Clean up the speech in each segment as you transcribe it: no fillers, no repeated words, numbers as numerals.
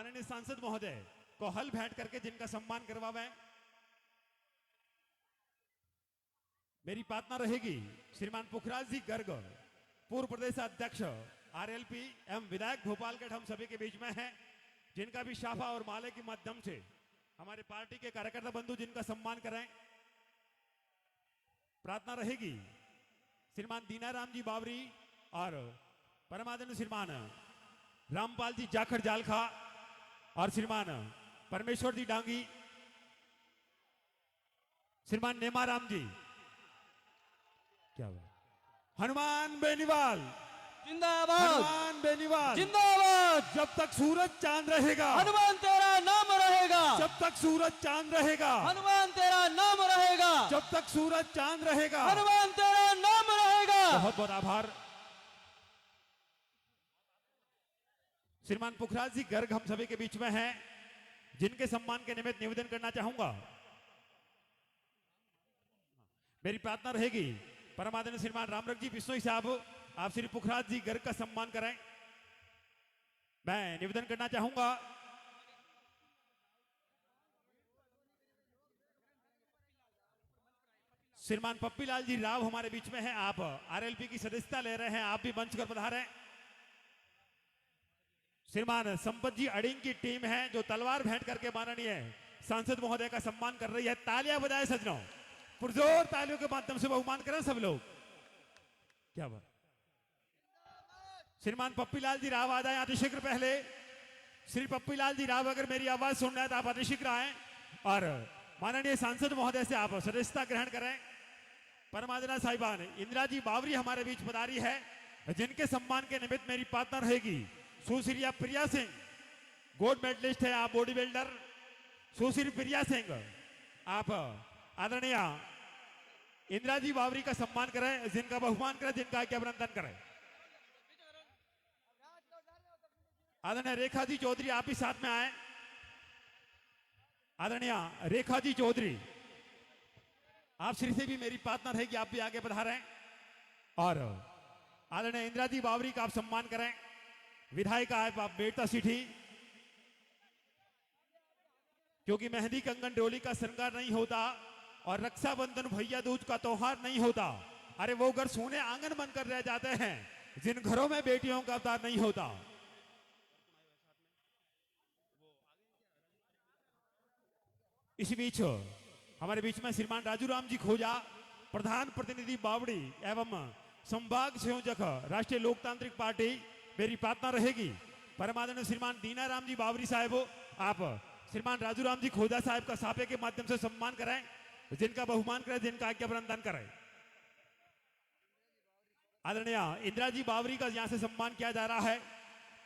माननीय सांसद महोदय को हल भेंट करके जिनका सम्मान करवावे, मेरी प्रार्थना रहेगी श्रीमान पुखराज जी गर्ग, पूर्व प्रदेश अध्यक्ष आरएलपी एवं विधायक भोपालगढ़ हम सभी के बीच में हैं, जिनका भी शाफा और माले के माध्यम से हमारे पार्टी के कार्यकर्ता बंधु जिनका सम्मान करें। प्रार्थना रहेगी श्रीमान दीनाराम जी बावरी और परमादरणीय श्रीमान रामपाल जी जाखड़ जालखा और श्रीमान परमेश्वर जी डांगी, श्रीमान नेमाराम जी, क्या हुआ, हनुमान बेनीवाल जिंदाबाद, हनुमान बेनीवाल जिंदाबाद। जब तक सूरज चांद रहेगा हनुमान तेरा नाम रहेगा, जब तक सूरज चांद रहेगा हनुमान तेरा नाम रहेगा, जब तक सूरज चांद रहेगा हनुमान तेरा नाम रहेगा। बहुत बहुत आभार। श्रीमान पुखराज जी गर्ग हम सभी के बीच में हैं, जिनके सम्मान के निमित्त निवेदन करना चाहूंगा। मेरी प्रार्थना रहेगी परमादरणीय श्रीमान रामरख जी बिश्नोई साहब, आप श्री पुखराज जी गर्ग का सम्मान करें। मैं निवेदन करना चाहूंगा श्रीमान पप्पीलाल जी राव हमारे बीच में हैं, आप आरएलपी की सदस्यता ले रहे हैं, आप भी मंच पर पधारें। श्रीमान संपत जी अडिंग की टीम है जो तलवार भेंट करके माननीय सांसद महोदय का सम्मान कर रही है। तालियां बजाए सजनों, पुरजोर तालियों के माध्यम से बहुमान करें सब लोग। क्या बात। श्रीमान पप्पीलाल जी राव आ जाए अतिशीघ्र। पहले श्री पप्पीलाल जी राव अगर मेरी आवाज सुन रहे हैं तो आप अतिशीघ्र आए और माननीय सांसद महोदय से आप सदस्यता ग्रहण करें। परमादरणीय साहिबान इंदिरा जी बावरी हमारे बीच पधारी है, जिनके सम्मान के निमित्त मेरी प्रार्थना रहेगी सुश्री प्रिया सिंह, गोल्ड मेडलिस्ट है, आप बॉडी बिल्डर। सुश्री प्रिया सिंह आप आदरणीय इंदिरा जी बावरी का सम्मान करें, जिनका बहुमान करें, जिनका अभिनंदन करें। आदरणीय रेखा जी चौधरी आप भी साथ में आए। आदरणीय रेखा जी चौधरी आप श्री से भी मेरी प्रार्थना रहेगी आप भी आगे पधारें और आदरणीय इंदिरा जी बावरी का आप सम्मान करें। विधायिका है आप बेटा सिठी, क्योंकि मेहंदी कंगन डोली का श्रृंगार नहीं होता और रक्षाबंधन भैया दूज का त्योहार नहीं होता, अरे वो घर सोने आंगन बनकर रह जाते हैं जिन घरों में बेटियों का अवतार नहीं होता। इसी बीच हमारे बीच में श्रीमान राजू राम जी खोजा, प्रधान प्रतिनिधि बावड़ी एवं संभाग संयोजक राष्ट्रीय लोकतांत्रिक पार्टी, मेरी प्रार्थना रहेगी परमादरणीय श्रीमान दीनाराम जी बावरी साहब, आप श्रीमान राजू राम जी खोजा साहब का साफे के माध्यम से सम्मान कराएं, जिनका बहुमान करें, जिनका अभिनंदन करें। आदरणीय इंदिरा जी बावरी का यहां से सम्मान किया जा रहा है।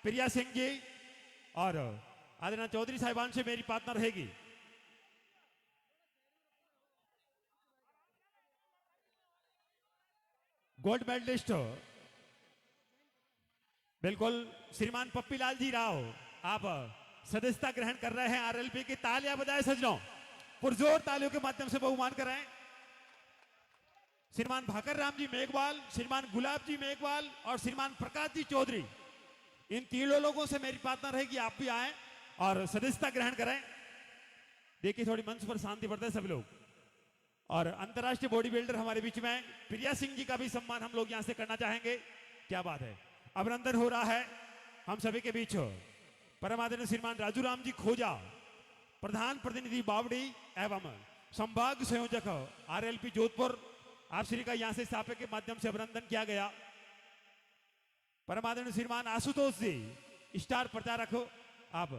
प्रिया सिंह जी और आदरणीय चौधरी साहिबान से मेरी प्रार्थना रहेगी गोल्ड मेडलिस्ट बिल्कुल श्रीमान पप्पीलाल जी राव आप सदस्यता ग्रहण कर रहे हैं आरएलपी की। तालियां बजाए सजनों, पुरजोर तालियों के माध्यम से बहुमान कराएं। श्रीमान भाकर राम जी मेघवाल, श्रीमान गुलाब जी मेघवाल और श्रीमान प्रकाश जी चौधरी, इन तीनों लोगों से मेरी प्रार्थना रहेगी आप भी आए और सदस्यता ग्रहण करें। देखिए थोड़ी मंच पर शांति बढ़ते हैं सब लोग। और अंतर्राष्ट्रीय बॉडी बिल्डर हमारे बीच में प्रिया सिंह जी का भी सम्मान हम लोग यहां से करना चाहेंगे। क्या बात है, अभिनंदन हो रहा है हम सभी के बीच। परमादरणीय श्रीमान राजू राम जी खोजा, प्रधान प्रतिनिधि बावड़ी एवं संभाग संयोजक आरएलपी जोधपुर, आप श्री का यहां से साफे के माध्यम से अभिनंदन किया गया। परमादरणीय श्रीमान आशुतोष जी स्टार प्रचारक, आप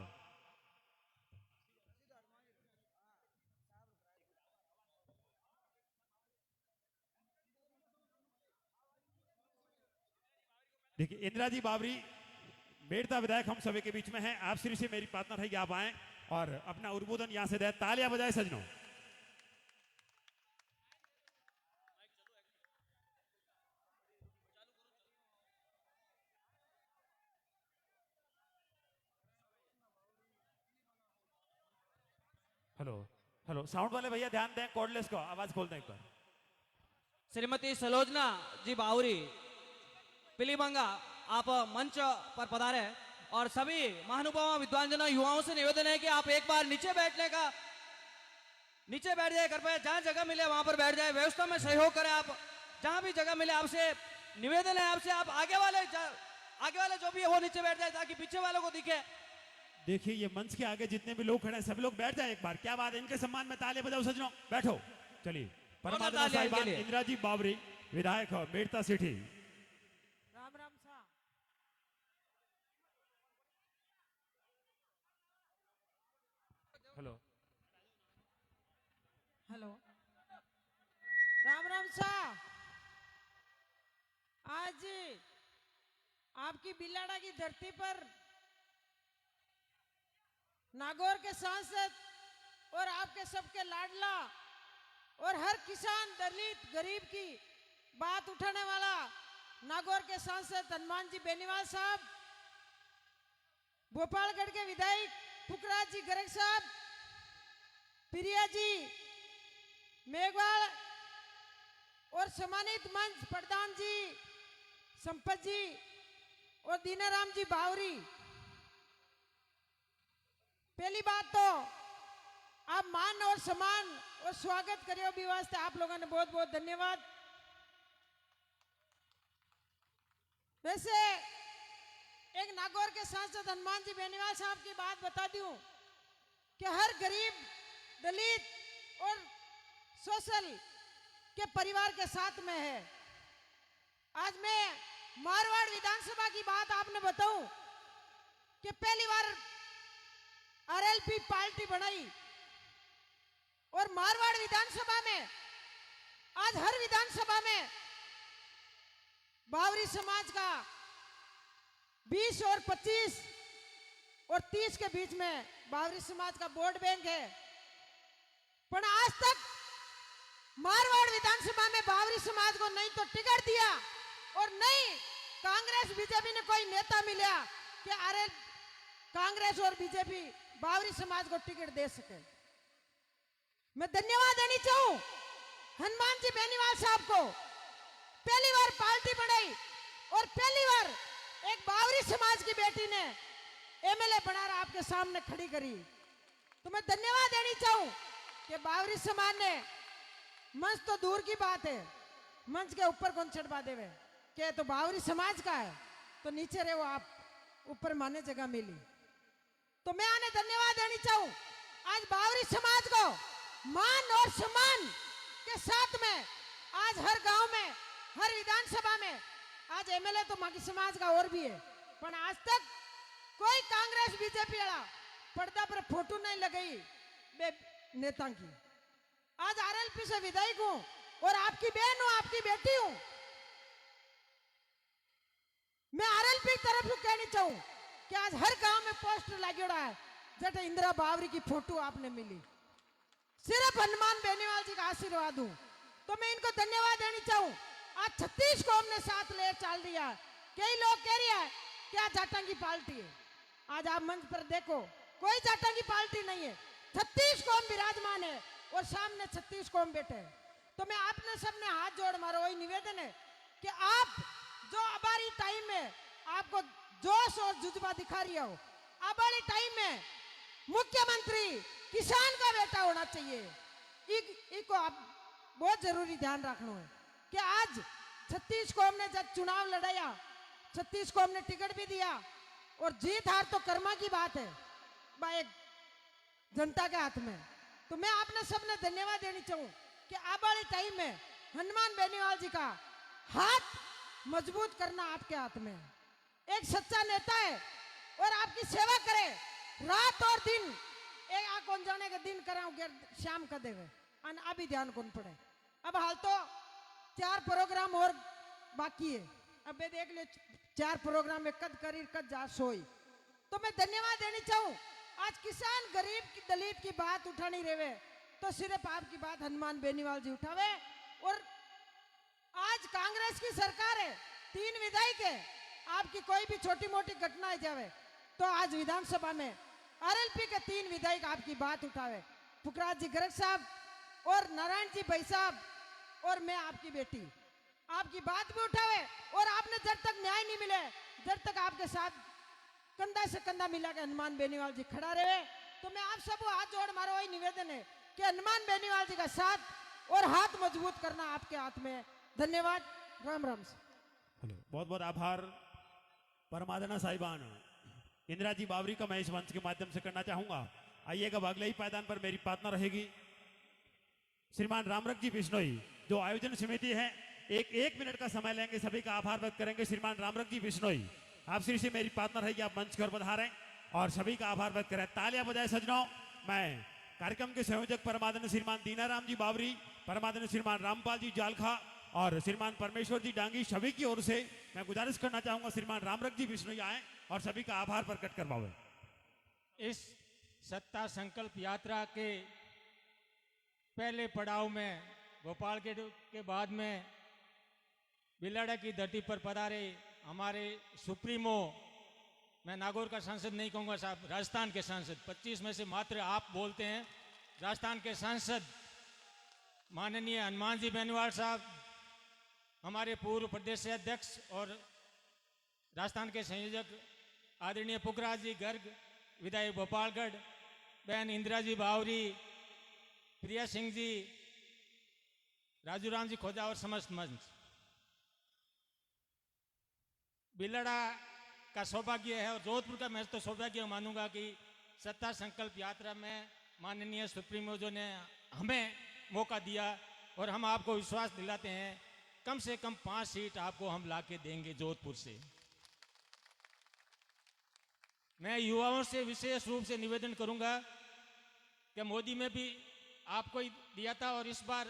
देखिए इंदिरा जी बावरी मेड़ता विधायक हम सभी के बीच में हैं, आप श्री से मेरी प्रार्थना रहेगी आप आए और अपना उद्बोधन यहां से दे। तालियां बजाए सजनों। हेलो हेलो, साउंड वाले भैया ध्यान दें, कॉर्डलेस को आवाज खोल दें एक बार। श्रीमती सलोजना जी बावरी पिलीमंगा आप मंच पर पधारे और सभी महानुभावों विद्वानजनों युवाओं से निवेदन है कि आप एक बार नीचे बैठ जाए कृपया, जहां जगह मिले वहां पर बैठ जाए, व्यवस्था में सहयोग करें आप, जहां भी जगह मिले। आपसे निवेदन है, आपसे आप आगे वाले जो भी है वो नीचे बैठ जाए ताकि पीछे वालों को दिखे। देखिए ये मंच के आगे जितने भी लोग खड़े हैं सभी लोग बैठ जाए एक बार। क्या बात है, इनके सम्मान में ताली बजाओ सज्जनों, बैठो। चलिए परमात्मा तालियां इनके साहिबान लिए। इंदिराजी बावरी विधायक और मेड़ता सिटी। राम राम सा। हेलो हेलो राम राम सा। आज आपकी बिलाड़ा की धरती पर नागौर के सांसद और आपके सबके लाडला और हर किसान दलित गरीब की बात उठाने वाला नागौर के सांसद हनुमान जी बेनीवाल साहब, भोपालगढ़ के विधायक फुकराज जी गर्ग साहब, प्रिया जी मेघवाल और सम्मानित मंच प्रधान जी संपत जी और दीनाराम जी बावरी। पहली बात तो आप मान और सम्मान और स्वागत करियो भी वास्ते आप लोगों ने बहुत बहुत धन्यवाद। वैसे एक नागौर के सांसद हनुमान जी बेनीवाल साहब की बात बता दूं कि हर गरीब दलित और सोशल के परिवार के साथ में है। आज मैं मारवाड़ विधानसभा की बात आपने बताऊं कि पहली बार आरएलपी पार्टी बनाई और मारवाड़ विधानसभा में आज हर विधानसभा में बावरी समाज का 20 और 25 और 30 के बीच में बावरी समाज का वोट बैंक है। पर आज तक मारवाड़ विधानसभा में बावरी समाज को नहीं तो टिकट दिया और नहीं कांग्रेस बीजेपी ने कोई नेता मिला कि अरे कांग्रेस और बीजेपी बावरी समाज को टिकट दे सके। मैं धन्यवाद देनी चाहूं हनुमान जी बेनीवाल साहब को, पहली बार पार्टी बनाई और पहली बार एक बावरी समाज की बेटी ने एमएलए बनाकर आपके सामने खड़ी करी। तो मैं धन्यवाद देनी चाहूं कि बावरी समाज ने, मंच तो दूर की बात है, मंच के ऊपर कौन चढ़वा देवे कि तो बावरी समाज का है तो नीचे रहे वो आप, ऊपर माने जगह मिली। तो मैं आने धन्यवाद देनी चाहूं आज बावरी समाज को मान और सम्मान के साथ में आज हर गांव में हर विधानसभा में आज एमएलए तो मागी समाज का और भी है, पर आज तक कोई कांग्रेस बीजेपी वाला पर्दा पर फोटो नहीं लगाई बे नेता की। आज आरएलपी से विधायक हूं और आपकी बहन हूं, आपकी बेटी हूं। मैं आरएलपी की तरफ कहनी चाहूं कि आज हर गांव में पोस्टर लगे है जट इंदिरा बावरी की फोटो आपने मिली, सिर्फ हनुमान बेनीवाल जी का आशीर्वाद हूं। तो मैं इनको धन्यवाद देनी चाहूं। आज 36 को हमने साथ ले चल दिया। कई लोग कह रहे हैं कि आज जाटा की पार्टी है, आज आप मंच पर देखो कोई जाटा की पार्टी नहीं है, 36 को हम विराजमान है और सामने 36 को हम बैठे हैं। तो मैं आपने सबने हाथ जोड़ मारो, वही निवेदन है कि आप जो अबारी टाइम में आपको जोश और जुज्बा दिखा रही हो, अबारी टाइम में मुख्यमंत्री किसान का बेटा होना चाहिए। इको आप बहुत जरूरी ध्यान रखना है कि आज 36 को हमने जब चुनाव लड़ाया, 36 को हमने टिकट भी दिया और जीत हार तो कर्मा की बात है भाई, जनता के हाथ में। तो मैं आपने सबने धन्यवाद देनी चाहूं कि आने वाले टाइम में हनुमान बेनीवाल जी का हाथ मजबूत करना आपके हाथ में है। एक सच्चा नेता है और आपकी सेवा करे रात और दिन, एक आ कौन जाने के दिन कराऊं शाम का देवे अभी ध्यान कौन पड़े। अब हाल तो 4 प्रोग्राम और बाकी है, अब ये देख ले 4 प्रोग्राम में कद करी कद जा सोई। तो मैं धन्यवाद देनी चाहूं आज किसान गरीब की दलित की बात उठानी रहे तो सिर्फ आपकी बात हनुमान बेनीवाल जी उठावे। और आज कांग्रेस की सरकार है, 3 विधायक है, आपकी कोई भी छोटी मोटी घटना है जावे तो आज विधानसभा में आरएलपी के 3 विधायक आपकी बात उठावे, फुकराज जी गर्ग साहब और नारायण जी भाई साहब और मैं आपकी बेटी आपकी बात भी उठावे। और आपने जब तक न्याय नहीं मिले, जब तक आपके साथ कंधा से कंधा मिला के हनुमान बेनीवाल जी खड़ा रहे। तो मैं आप सबको हाथ जोड़ मारो वही निवेदन है कि हनुमान बेनीवाल जी का साथ और हाथ मजबूत करना आपके हाथ में है। धन्यवाद। राम राम। बहुत बहुत आभार परमादना साहिबान। इंदिरा जी बावरी का मैं इस मंच के माध्यम से करना चाहूंगा। आइएगा, अगले ही पायदान पर मेरी पार्टनर रहेगी श्रीमान रामरख जी बिश्नोई, जो आयोजन समिति है। एक मिनट का समय लेंगे, सभी का आभार व्यक्त करेंगे। श्रीमान रामरख जी बिश्नोई, आप श्री से मेरी पार्टनर है कि आप मंच पर पधारें और सभी का आभार व्यक्त करें। तालियां बजाए सजनों। मैं कार्यक्रम के संयोजक परमादन श्रीमान दीनाराम जी बावरी, परमादन श्रीमान रामपाल जी जालखा और श्रीमान परमेश्वर जी डांगी, सभी की ओर से मैं गुजारिश करना चाहूंगा श्रीमान रामरख जी बिश्नोई आए और सभी का आभार प्रकट करवावे। इस सत्ता संकल्प यात्रा के पहले पड़ाव में भोपाल के बाद में बिलाड़ा की धरती पर पधारे हमारे सुप्रीमो, मैं नागौर का सांसद नहीं कहूँगा साहब, राजस्थान के सांसद, 25 में से मात्र आप बोलते हैं, राजस्थान के सांसद माननीय हनुमान जी बेनीवाल साहब, हमारे पूर्व प्रदेश अध्यक्ष और राजस्थान के संयोजक आदरणीय पुखराज जी गर्ग, विधायक भोपालगढ़, बहन इंदिरा जी बावरी, प्रिया सिंह जी, राजू राम जी खोजा और समस्त मंच। बिलड़ा का सौभाग्य है और जोधपुर का मैं तो सौभाग्य मानूंगा कि सत्ता संकल्प यात्रा में माननीय सुप्रीमो जो ने हमें मौका दिया और हम आपको विश्वास दिलाते हैं कम से कम 5 सीट आपको हम लाके देंगे जोधपुर से। मैं युवाओं से विशेष रूप से निवेदन करूंगा कि मोदी में भी आपको ही दिया था और इस बार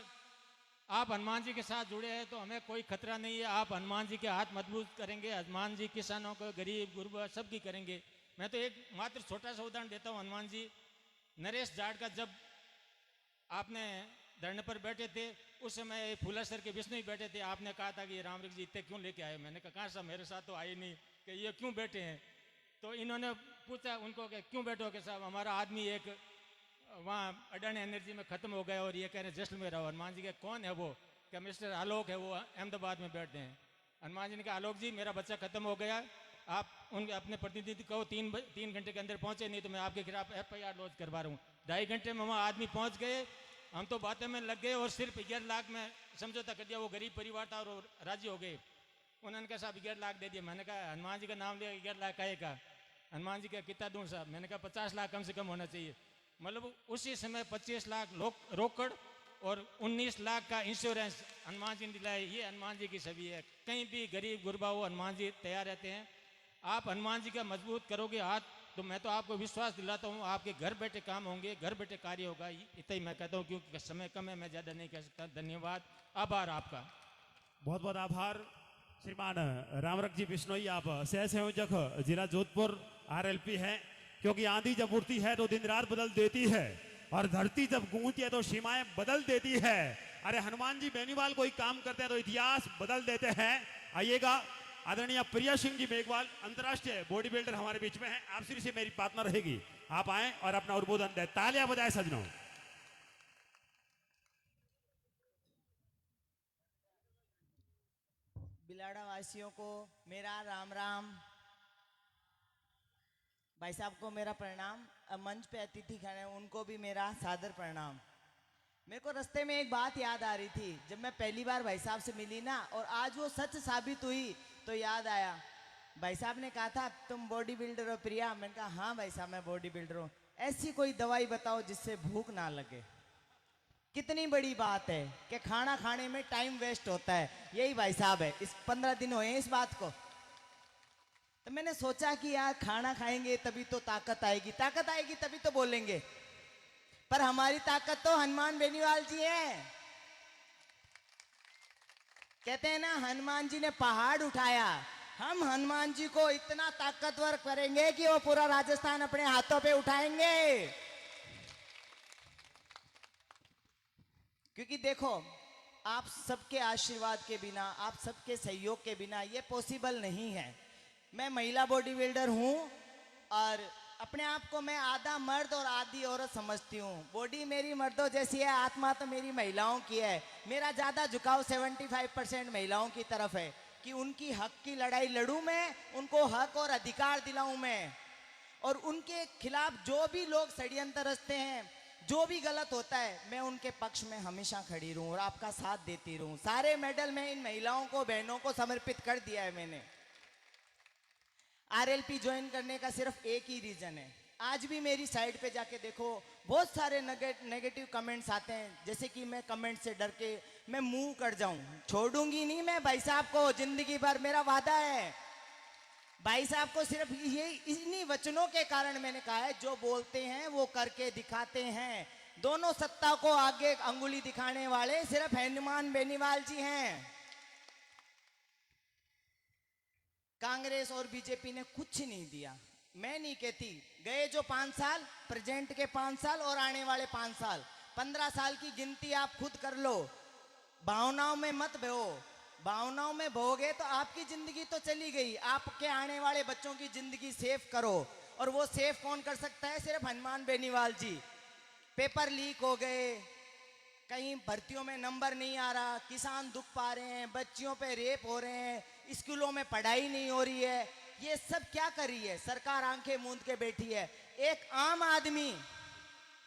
आप हनुमान जी के साथ जुड़े हैं तो हमें कोई खतरा नहीं है। आप हनुमान जी के हाथ मजबूत करेंगे, हनुमान जी किसानों को, गरीब गुरबा सबकी करेंगे। मैं तो एक मात्र छोटा सा उदाहरण देता हूँ। हनुमान जी नरेश जाट का जब आपने धरने पर बैठे थे उस समय फूला सर के विष्णु ही बैठे थे, आपने कहा था कि ये रामरख जी इतने क्यों लेके आए। मैंने कहा साहब मेरे साथ तो आए नहीं, कि ये क्यों बैठे हैं। तो इन्होंने पूछा उनको कि क्यों बैठो के साहब हमारा आदमी एक वहाँ अडानी एनर्जी में ख़त्म हो गया और ये कह रहे जैसलमेर रहो। हनुमान जी के कौन है वो, क्या मिस्टर आलोक है, वो अहमदाबाद में बैठते हैं। हनुमान जी ने कहा आलोक जी मेरा बच्चा ख़त्म हो गया, आप उनके अपने प्रतिनिधि कहो 3 घंटे के अंदर पहुँचे, नहीं तो मैं आपके खिलाफ FIR लॉन्च करवा रहा हूँ। 2.5 घंटे में वहाँ आदमी पहुँच गए, हम तो बातें में लग गए और सिर्फ 11 लाख में समझौता कर दिया। वो गरीब परिवार था और राजी हो गए। उन्होंने कहा साहब 11 लाख दे दिए। मैंने कहा हनुमान जी का नाम लिया, 11 लाख आए का। हनुमान जी का कितना दूँ साहब। मैंने कहा 50 लाख कम से कम होना चाहिए। मतलब उसी समय 25 लाख रोकड़ और 19 लाख का इंश्योरेंस हनुमान जी ने दिलाए। ये हनुमान जी की छवि है। कहीं भी गरीब गुरबा हो हनुमान जी तैयार रहते हैं। आप हनुमान जी का मजबूत करोगे हाथ तो मैं तो आपको विश्वास दिलाता हूँ आपके घर बैठे काम होंगे, घर बैठे कार्य होगा। इतना ही मैं कहता हूँ क्योंकि समय कम है, मैं ज़्यादा नहीं कह सकता। धन्यवाद, आभार आपका। बहुत बहुत आभार श्रीमान रामरख जी बिश्नोई। आप सह संयोजक जिला जोधपुर RLP है। क्योंकि आंधी जब उड़ती है तो दिन रात बदल देती है और धरती जब गूंजती है तो सीमाएं बदल देती है। अरे हनुमान जी बेनीवाल कोई काम करते हैं तो इतिहास बदल देते हैं। आइएगा, आदरणीय प्रिया सिंह जी मेघवाल अंतर्राष्ट्रीय बॉडी बिल्डर हमारे बीच में है। आप श्री से मेरी पार्टनर रहेगी, आप आए और अपना उद्बोधन दें। तालियां बजाए सजनों। बिलाड़ा वासियों को मेरा राम राम। भाई साहब को मेरा प्रणाम। अब मंच पे अतिथि खड़े हैं उनको भी मेरा सादर प्रणाम। मेरे को रास्ते में एक बात याद आ रही थी जब मैं पहली बार भाई साहब से मिली ना, और आज वो सच साबित हुई तो याद आया। भाई साहब ने कहा था तुम बॉडी बिल्डर हो प्रिया। मैंने कहा हाँ भाई साहब मैं बॉडी बिल्डर हूँ। ऐसी कोई दवाई बताओ जिससे भूख ना लगे। कितनी बड़ी बात है कि खाना खाने में टाइम वेस्ट होता है। यही भाई साहब है। इस 15 दिन हुए इस बात को। तो मैंने सोचा कि यार खाना खाएंगे तभी तो ताकत आएगी, ताकत आएगी तभी तो बोलेंगे। पर हमारी ताकत तो हनुमान बेनीवाल जी है। कहते हैं ना हनुमान जी ने पहाड़ उठाया, हम हनुमान जी को इतना ताकतवर करेंगे कि वो पूरा राजस्थान अपने हाथों पे उठाएंगे। क्योंकि देखो आप सबके आशीर्वाद के बिना, आप सबके सहयोग के बिना ये पॉसिबल नहीं है। मैं महिला बॉडी बिल्डर हूँ और अपने आप को मैं आधा मर्द और आधी औरत समझती हूँ। बॉडी मेरी मर्दों जैसी है, आत्मा तो मेरी महिलाओं की है। मेरा ज़्यादा झुकाव 75% महिलाओं की तरफ है। कि उनकी हक की लड़ाई लड़ूं मैं, उनको हक और अधिकार दिलाऊं मैं, और उनके खिलाफ जो भी लोग षड्यंत्र रचते हैं, जो भी गलत होता है, मैं उनके पक्ष में हमेशा खड़ी रहूं और आपका साथ देती रहूं। सारे मेडल मैं इन महिलाओं को, बहनों को समर्पित कर दिया है मैंने। आरएलपी ज्वाइन करने का सिर्फ एक ही रीजन है। आज भी मेरी साइड पे जाके देखो, बहुत सारे नेगेटिव कमेंट्स आते हैं, जैसे कि मैं कमेंट से डर के मैं मुंह कर जाऊं। छोड़ूंगी नहीं मैं भाई साहब को जिंदगी भर, मेरा वादा है। भाई साहब को सिर्फ ये इन्हीं वचनों के कारण मैंने कहा है, जो बोलते हैं वो करके दिखाते हैं। दोनों सत्ता को आगे अंगुली दिखाने वाले सिर्फ हनुमान बेनीवाल जी हैं। कांग्रेस और बीजेपी ने कुछ नहीं दिया। मैं नहीं कहती, गए जो 5 साल, प्रेजेंट के 5 साल और आने वाले 5 साल, 15 साल की गिनती आप खुद कर लो। भावनाओं में मत बहो। भावनाओं में बहोगे तो आपकी जिंदगी तो चली गई, आपके आने वाले बच्चों की जिंदगी सेफ करो। और वो सेफ कौन कर सकता है? सिर्फ हनुमान बेनीवाल जी। पेपर लीक हो गए, कहीं भर्तियों में नंबर नहीं आ रहा, किसान दुख पा रहे हैं, बच्चियों पे रेप हो रहे हैं, स्कूलों में पढ़ाई नहीं हो रही है, ये सब क्या कर रही है? सरकार आंखें मूंद के बैठी है। एक आम आदमी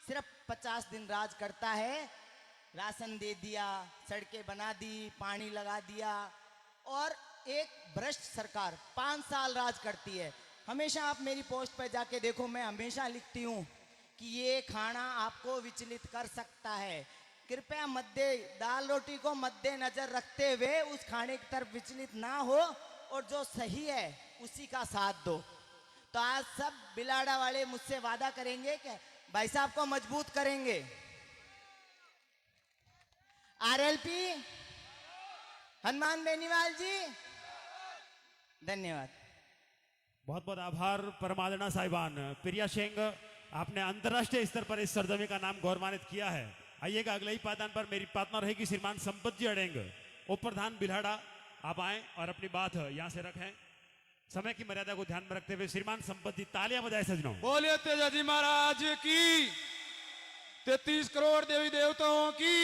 सिर्फ 50 दिन राज करता है, राशन दे दिया, सड़कें बना दी, पानी लगा दिया, और एक भ्रष्ट सरकार 5 साल राज करती है। हमेशा आप मेरी पोस्ट पर जाके देखो, मैं हमेशा लिखती हूँ कि ये खाना आपको विचलित कर सकता है। कृपया दाल रोटी को मद्देनजर रखते हुए उस खाने की तरफ विचलित ना हो, और जो सही है उसी का साथ दो। तो आज सब बिलाड़ा वाले मुझसे वादा करेंगे कि भाई साहब को मजबूत करेंगे। आरएलपी, हनुमान बेनीवाल जी, धन्यवाद। बहुत बहुत आभार परमादरणा साहिबान। प्रिया सिंह, आपने अंतर्राष्ट्रीय स्तर पर इस सरजमी का नाम गौरवान्वित किया है। आइएगा अगले ही पायदान पर मेरी पार्टनर रहेगी श्रीमान संपत जी अड़ेंग, उप प्रधान बिल्हाड़ा। आप आए और अपनी बात यहाँ से रखें। समय की मर्यादा को ध्यान में रखते हुए श्रीमान संपत जी, तालियां बजाए सजनों। बोलिए तेजाजी महाराज की, 33 करोड़ देवी देवताओं की,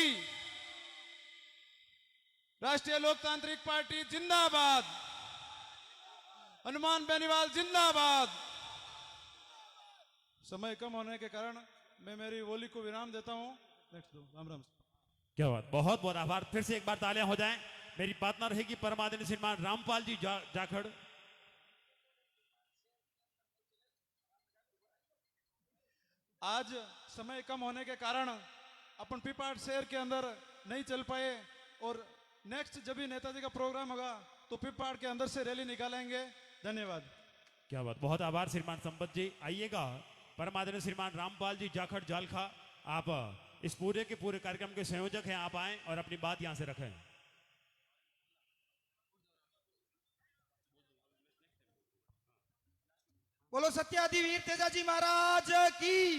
राष्ट्रीय लोकतांत्रिक पार्टी जिंदाबाद, हनुमान बेनीवाल जिंदाबाद। समय कम होने के कारण मैं मेरी बोली को विराम देता हूं। नेक्स्ट दो, राम राम। क्या बात, बहुत बहुत आभार। फिर से एक बार तालियां हो जाएं। मेरी पार्टनर रहेगी परमादरणीय श्रीमान रामपाल जी जाखड़। आज समय कम होने के कारण अपन पिपाट शहर के अंदर नहीं चल पाए, और नेक्स्ट जब भी नेताजी का प्रोग्राम होगा तो पिपाट के अंदर से रैली निकालेंगे। धन्यवाद। क्या बात, बहुत आभार श्रीमान संपत जी। आइएगा परमादरणीय श्रीमान रामपाल जी जाखड़ जालखा, आप इस पूरे के पूरे कार्यक्रम के संयोजक हैं। आप आए और अपनी बात यहां से रखें। बोलो सत्याधिवीर तेजाजी महाराज की,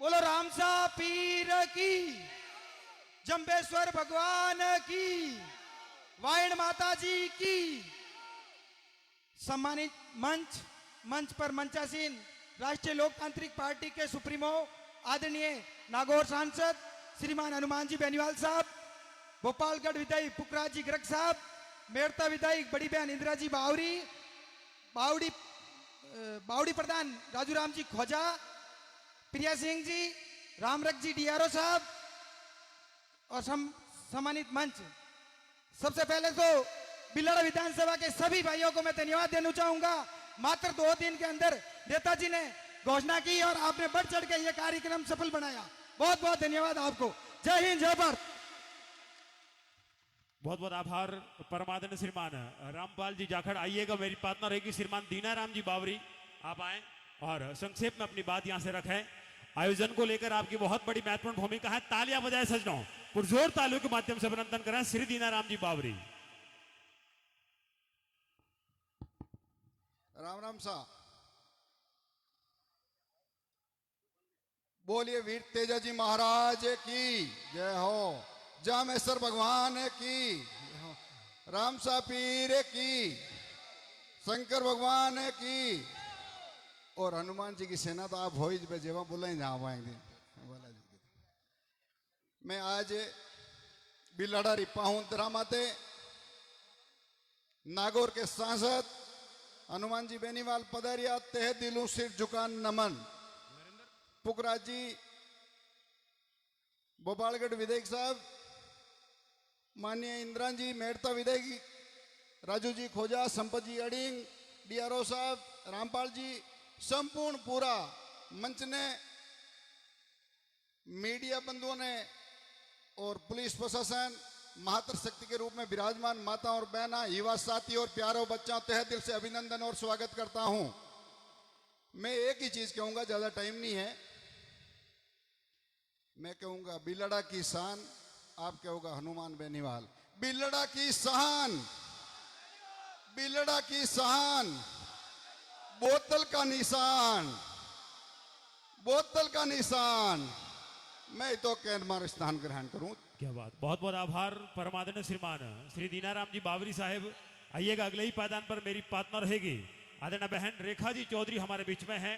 बोलो रामसा पीर की, जंबेश्वर भगवान की, वायण माता जी की। सम्मानित मंच पर मंचासीन राष्ट्रीय लोकतांत्रिक पार्टी के सुप्रीमो आदरणीय नागौर सांसद श्रीमान हनुमान जी बेनीवाल साहब, भोपालगढ़ विधायक पुखराज जी गर्ग साहब, मेड़ता विधायक बड़ी बहन इंदिरा जी बावरी, बावड़ी प्रधान राजू राम जी खोजा, प्रिया सिंह जी, रामरख जी डीआरओ साहब, और सम्मानित मंच। सबसे पहले तो बिलाड़ा विधानसभा के सभी भाइयों को मैं धन्यवाद देना चाहूंगा। मात्र 2 दिन के अंदर नेताजी ने घोषणा की और आपने बढ़ चढ़ के यह कार्यक्रम सफल बनाया। बहुत बहुत धन्यवाद आपको। जय हिंद, जय भारत। बहुत बहुत आभार परमादरणीय श्रीमान रामपाल जी जाखड़। आइएगा, मेरी पार्टनर रहेगी श्रीमान दीनाराम जी बावरी। आप आए और संक्षेप में अपनी बात यहां से रखें। आयोजन को लेकर आपकी बहुत बड़ी महत्वपूर्ण भूमिका है। तालियां बजाए सजनों, पुरजोर तालियों के माध्यम से अभिनंदन करें श्री दीनाराम जी बावरी। राम राम सा। बोलिए वीर तेजाजी महाराज की जय हो, जामेश्वर भगवान की, रामसा पीर की, शंकर भगवान की, और हनुमान जी की सेना तो आप हो ही जेवा बोला जहाँ पाएंगे। मैं आज बिलाड़ा रिपा हूं दरामाते नागौर के सांसद हनुमान जी बेनीवाल पधारिया, तहे दिलों सिर झुका नमन। पुखराज जी भोपालगढ़ विधायक साहब, माननीय इंदिरा जी मेड़ता विधायक, राजू जी खोजा, संपत जी अडिंग, डीआरओ साहब, रामपाल जी, संपूर्ण पूरा मंच ने, मीडिया बंधुओं ने और पुलिस प्रशासन, महातर शक्ति के रूप में विराजमान माता और बहना, युवा साथी और प्यारों बच्चों, तहे दिल से अभिनंदन और स्वागत करता हूं। मैं एक ही चीज कहूंगा, ज्यादा टाइम नहीं है। मैं कहूंगा बिलड़ा की शान, आप कहोगा हनुमान बेनीवाल। बिलड़ा की शान, बिलड़ा की शान, बोतल का निशान, बोतल का निशान। मैं तो कैनमार स्थान ग्रहण करूं। क्या बात, बहुत बहुत आभार परमादरणीय श्रीमान श्री दीनाराम जी बावरी साहब। आइएगा, अगले ही पायदान पर मेरी पार्टनर रहेगी आदरणीय बहन रेखा जी चौधरी हमारे बीच में है।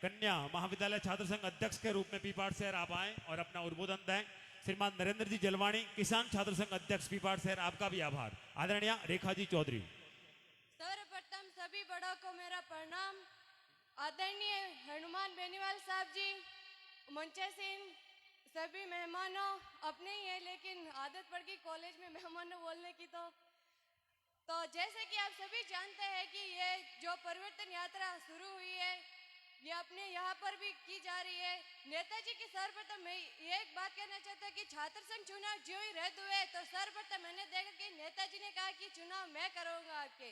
कन्या महाविद्यालय छात्र संघ अध्यक्ष के रूप में पीपाड़ शहर आप आए और अपना उद्बोधन दें। श्रीमान नरेंद्र जी जलवाणी किसान छात्र संघ अध्यक्ष पीपाड़ शहर, आपका भी आभार। आदरणीय रेखा जी चौधरी। सर्वप्रथम सभी बड़ों को मेरा प्रणाम। आदरणीय हनुमान बेनीवाल साहब जी, मंचासीन सभी मेहमानों, अपने ही है लेकिन आदत पड़ गई कॉलेज में मेहमानों बोलने की। तो जैसे कि आप सभी जानते हैं कि ये जो परिवर्तन यात्रा शुरू हुई है, ये अपने यहाँ पर भी की जा रही है। नेताजी की सर्वप्रथम मैं ये एक बात कहना चाहता हूँ कि छात्र संघ चुनाव जो ही रद्द हुए तो सर्वप्रथम मैंने देखा कि नेताजी ने कहा कि चुनाव मैं करूँगा आपके।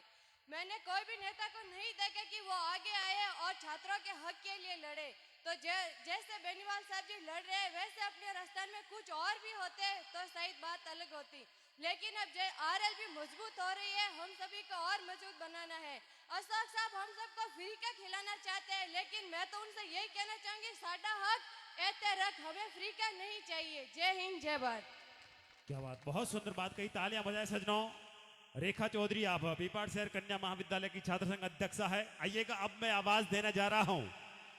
मैंने कोई भी नेता को नहीं देखा कि वो आगे आए और छात्रों के हक के लिए लड़े। तो जैसे बेनीवाल साहब जी लड़ रहे हैं, वैसे अपने राजस्थान में कुछ और भी होते तो शायद बात अलग होती। लेकिन अब आरएलपी मजबूत हो रही है, हम सभी को और मजबूत बनाना है। अशोक साहब हम सबको फ्री का खिलाना चाहते हैं, लेकिन मैं तो उनसे यही कहना चाहूंगी, साडा हक ऐते रख, हमें फ्री का नहीं चाहिए। जय हिंद, जय भारत। क्या बात, बहुत सुंदर बात कही, तालियां बजाए सजनों। रेखा चौधरी आप पीपाड़ शहर कन्या महाविद्यालय की छात्र संघ अध्यक्ष है। आइएगा, अब मैं आवाज देना जा रहा हूं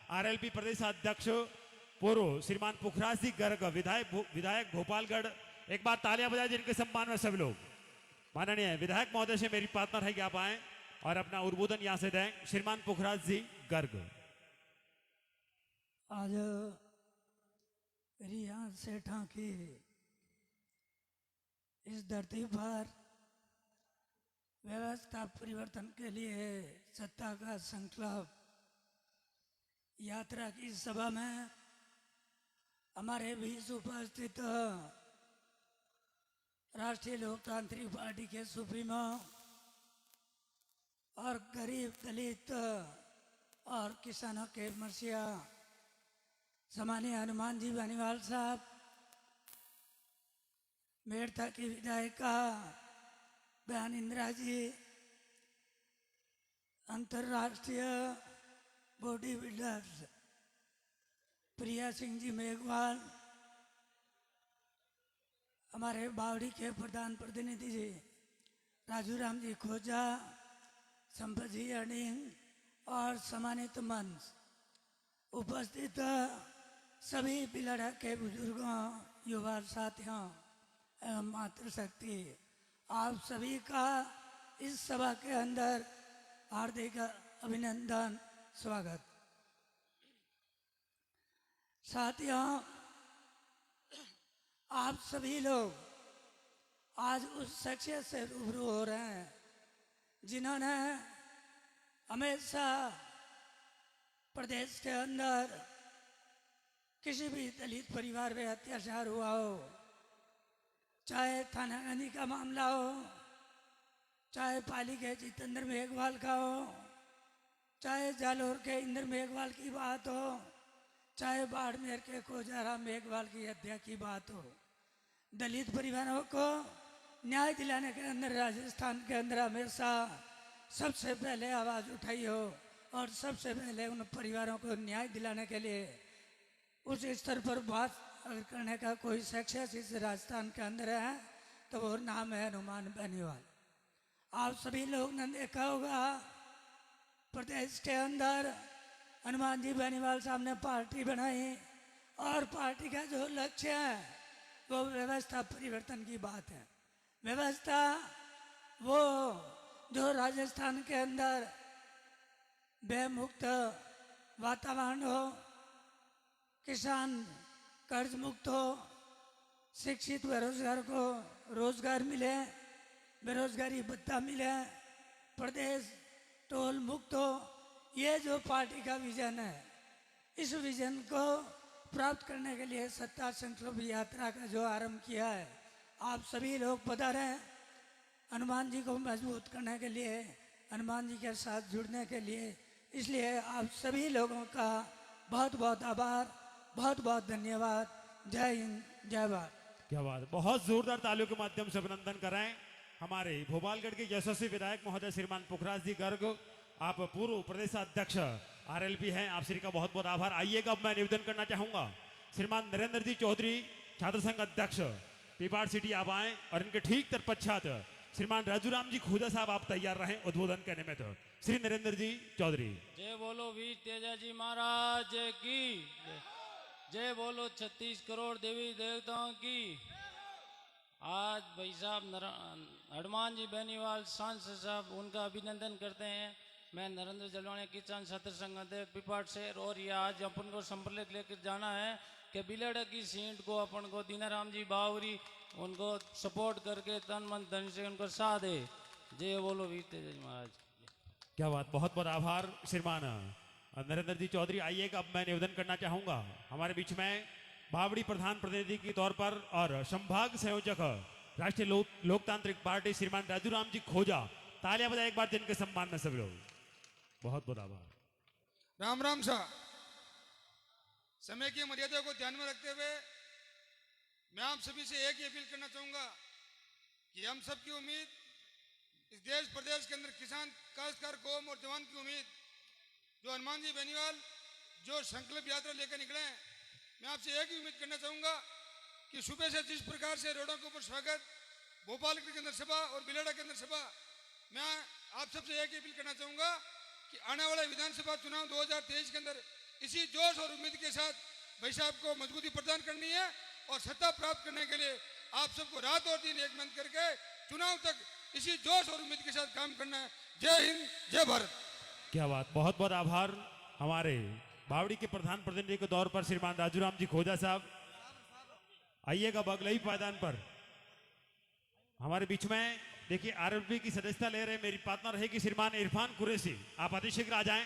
आरएलपी प्रदेश अध्यक्ष पूर्व श्रीमान पुखराज जी गर्ग, विधायक भोपालगढ़। एक बार तालियां बजाए जिनके सम्मान में सब लोग। माननीय विधायक महोदय से मेरी प्रार्थना है कि आप आए और अपना उद्बोधन यहां से दें। श्रीमान पुखराज जी गर्ग। आज रिया सेठा की इस धरती पर व्यवस्था परिवर्तन के लिए सत्ता का संकल्प यात्रा की सभा में हमारे बीच उपस्थित राष्ट्रीय लोकतांत्रिक पार्टी के सुप्रीमो और गरीब दलित और किसानों के मसीहा सम्मानीय हनुमान जी बेनीवाल साहब, मेड़ता की विधायिका बहन इंदिरा जी, अंतर्राष्ट्रीय बॉडी बिल्डर्स प्रिया सिंह जी मेघवाल, हमारे बावड़ी के प्रधान प्रतिनिधि जी राजू राम जी खोजा, संपत जी अडिंग और सम्मानित मंच, उपस्थित सभी बिलड़ा के बुजुर्गों, युवा साथियों एवं मातृशक्ति, आप सभी का इस सभा के अंदर हार्दिक अभिनंदन, स्वागत। साथियों, आप सभी लोग आज उस शख्सियत से रूबरू हो रहे हैं जिन्होंने हमेशा प्रदेश के अंदर किसी भी दलित परिवार में अत्याचार हुआ हो, चाहे थाना गांधी का मामला हो, चाहे पाली के जितेंद्र मेघवाल का हो, चाहे जालोर के इंद्र मेघवाल की बात हो, चाहे बाड़मेर के खोजाराम मेघवाल की हत्या की बात हो, दलित परिवारों को न्याय दिलाने के अंदर राजस्थान के अंदर हमेशा सबसे पहले आवाज़ उठाई हो और सबसे पहले उन परिवारों को न्याय दिलाने के लिए उस स्तर पर बात अगर करने का कोई शख्सियत इस राजस्थान के अंदर है तो वो नाम है हनुमान बेनीवाल। आप सभी लोग ने देखा होगा प्रदेश के अंदर हनुमान जी बेनीवाल साहब ने पार्टी बनाई और पार्टी का जो लक्ष्य है वो व्यवस्था परिवर्तन की बात है। व्यवस्था वो जो राजस्थान के अंदर बेमुक्त वातावरण हो, किसान कर्ज मुक्त हो, शिक्षित बेरोजगार को रोजगार मिले, बेरोजगारी भत्ता मिले, प्रदेश टोल मुक्त हो, ये जो पार्टी का विजन है, इस विजन को प्राप्त करने के लिए सत्ता संकल्प यात्रा का जो आरंभ किया है, आप सभी लोग पधारे हनुमान जी को मजबूत करने के लिए, हनुमान जी के साथ जुड़ने के लिए। इसलिए आप सभी लोगों का बहुत बहुत आभार, बहुत बहुत धन्यवाद। जय हिंद, जय भारत। क्या बात है। बहुत जोरदार तालियों के माध्यम से अभिनंदन कराएं हमारे भोपालगढ़ के यशस्वी विधायक महोदय श्रीमान पुखराज जी गर्ग, आप पूर्व प्रदेशाध्यक्ष आरएलपी हैं, आप श्री का बहुत बहुत आभार। आइएगा, अब मैं निवेदन करना चाहूंगा श्रीमान नरेंद्र जी चौधरी छात्र संघ अध्यक्ष पीपाड़ सिटी, आप आए और इनके ठीक तत्पश्चात श्रीमान राजूराम जी खुदा साहब आप तैयार रहें उद्बोधन करने में। तो श्री नरेंद्र जी चौधरी। जय बोलो वीर तेजा जी महाराज की, जय बोलो 36 करोड़ देवी देवताओं की। आज भाई साहब हनुमान जी बेनीवाल सांसद साहब, उनका अभिनंदन करते हैं। मैं नरेंद्र जलवाने किसान छात्र संघ अध्यक्ष पिपाड़ से, और ये आज अपन को संपर्क लेकर जाना है कि बिलड़ा की सीट को अपन को दीनाराम जी बावरी उनको सपोर्ट करके तन मन धन से उनको साथ दे। जय बोलो वीर तेजा जी महाराज। क्या बात, बहुत बहुत आभार श्रीमान नरेंद्र जी चौधरी। आइएगा, अब मैं निवेदन करना चाहूंगा हमारे बीच में बावड़ी प्रधान प्रतिनिधि के तौर पर और संभाग संयोजक राष्ट्रीय लोकतांत्रिक पार्टी श्रीमान राजूराम जी खोजा, तालियां बजाए एक बार जिनके सम्मान में सभी लोग। बहुत बहुत आभार। राम राम सा। समय की मर्यादा को ध्यान में रखते हुए मैं आप सभी से एक ही अपील करना चाहूंगा कि हम सबकी उम्मीद, इस देश प्रदेश के अंदर किसान, काश्तकार, कौम और जवान की उम्मीद, जो हनुमान जी बेनीवाल जो संकल्प यात्रा लेकर निकले हैं, मैं आपसे एक ही उम्मीद करना चाहूंगा कि सुबह से जिस प्रकार से रोडों के ऊपर स्वागत, भोपाल के अंदर सभा और बिलेड़ा के अंदर सभा, मैं आप सबसे एक ही अपील करना चाहूंगा कि आने वाले विधानसभा चुनाव 2023 के अंदर इसी जोश और उम्मीद के साथ भाई साहब को मजबूती प्रदान करनी है और सत्ता प्राप्त करने के लिए आप सबको रात और दिन एक मंच करके चुनाव तक इसी जोश और उम्मीद के साथ काम करना है। जय हिंद, जय भारत। क्या बात, बहुत बहुत आभार हमारे बावड़ी के प्रधान प्रतिनिधि के तौर पर श्रीमान राजूराम जी खोजा साहब। आइएगा बगलई पायदान पर हमारे बीच में। देखिए आरएलपी की सदस्यता ले रहे मेरी पार्टनर रहेगी श्रीमान इरफान कुरैशी, आप अतिशीघ्र आ जाएं।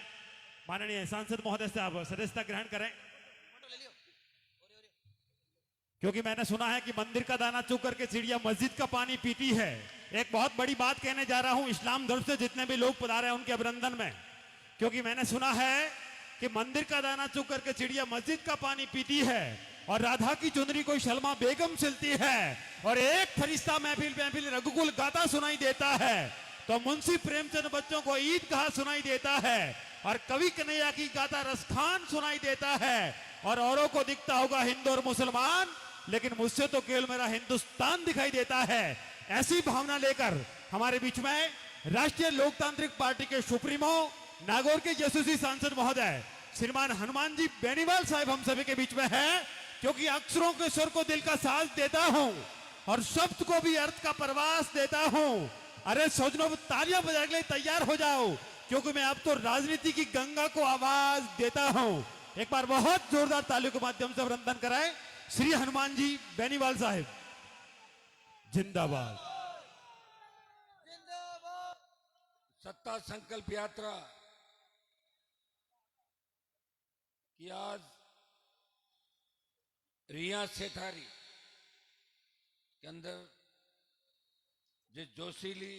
माननीय सांसद महोदय से आप सदस्यता ग्रहण करें, क्योंकि मैंने सुना है कि मंदिर का दाना चुग करके चिड़िया मस्जिद का पानी पीती है। एक बहुत बड़ी बात कहने जा रहा हूं इस्लाम धर्म से जितने भी लोग पधारे हैं उनके अभिनंदन में, क्योंकि मैंने सुना है कि मंदिर का दाना चुग करके चिड़िया मस्जिद का पानी पीती है और राधा की चुनरी कोई शलमा बेगम सिलती है और एक फरिश्ता महफिल महफिल रघुकुल गाता सुनाई देता है, तो मुंशी प्रेमचंद बच्चों को ईद कहा सुनाई देता है और कवि कन्हैया की गाता रसखान सुनाई देता है और औरों को दिखता होगा हिंदू और मुसलमान, लेकिन मुझसे तो केवल मेरा हिंदुस्तान दिखाई देता है। ऐसी भावना लेकर हमारे बीच में राष्ट्रीय लोकतांत्रिक पार्टी के सुप्रीमो नागौर के यशस्वी सांसद महोदय श्रीमान हनुमान जी बेनीवाल साहब हम सभी के बीच में है, क्योंकि अक्षरों के स्वर को दिल का साज देता हूं और शब्द को भी अर्थ का प्रवास देता हूं। अरे सौजनों, तालियां बजाने के लिए तैयार हो जाओ, क्योंकि मैं अब तो राजनीति की गंगा को आवाज देता हूं। एक बार बहुत जोरदार तालियों के माध्यम से अभिनंदन कराएं श्री हनुमान जी बेनीवाल साहब। जिंदाबाद। सत्ता संकल्प यात्रा की आज रिया सेठारी के अंदर जिस जोशीली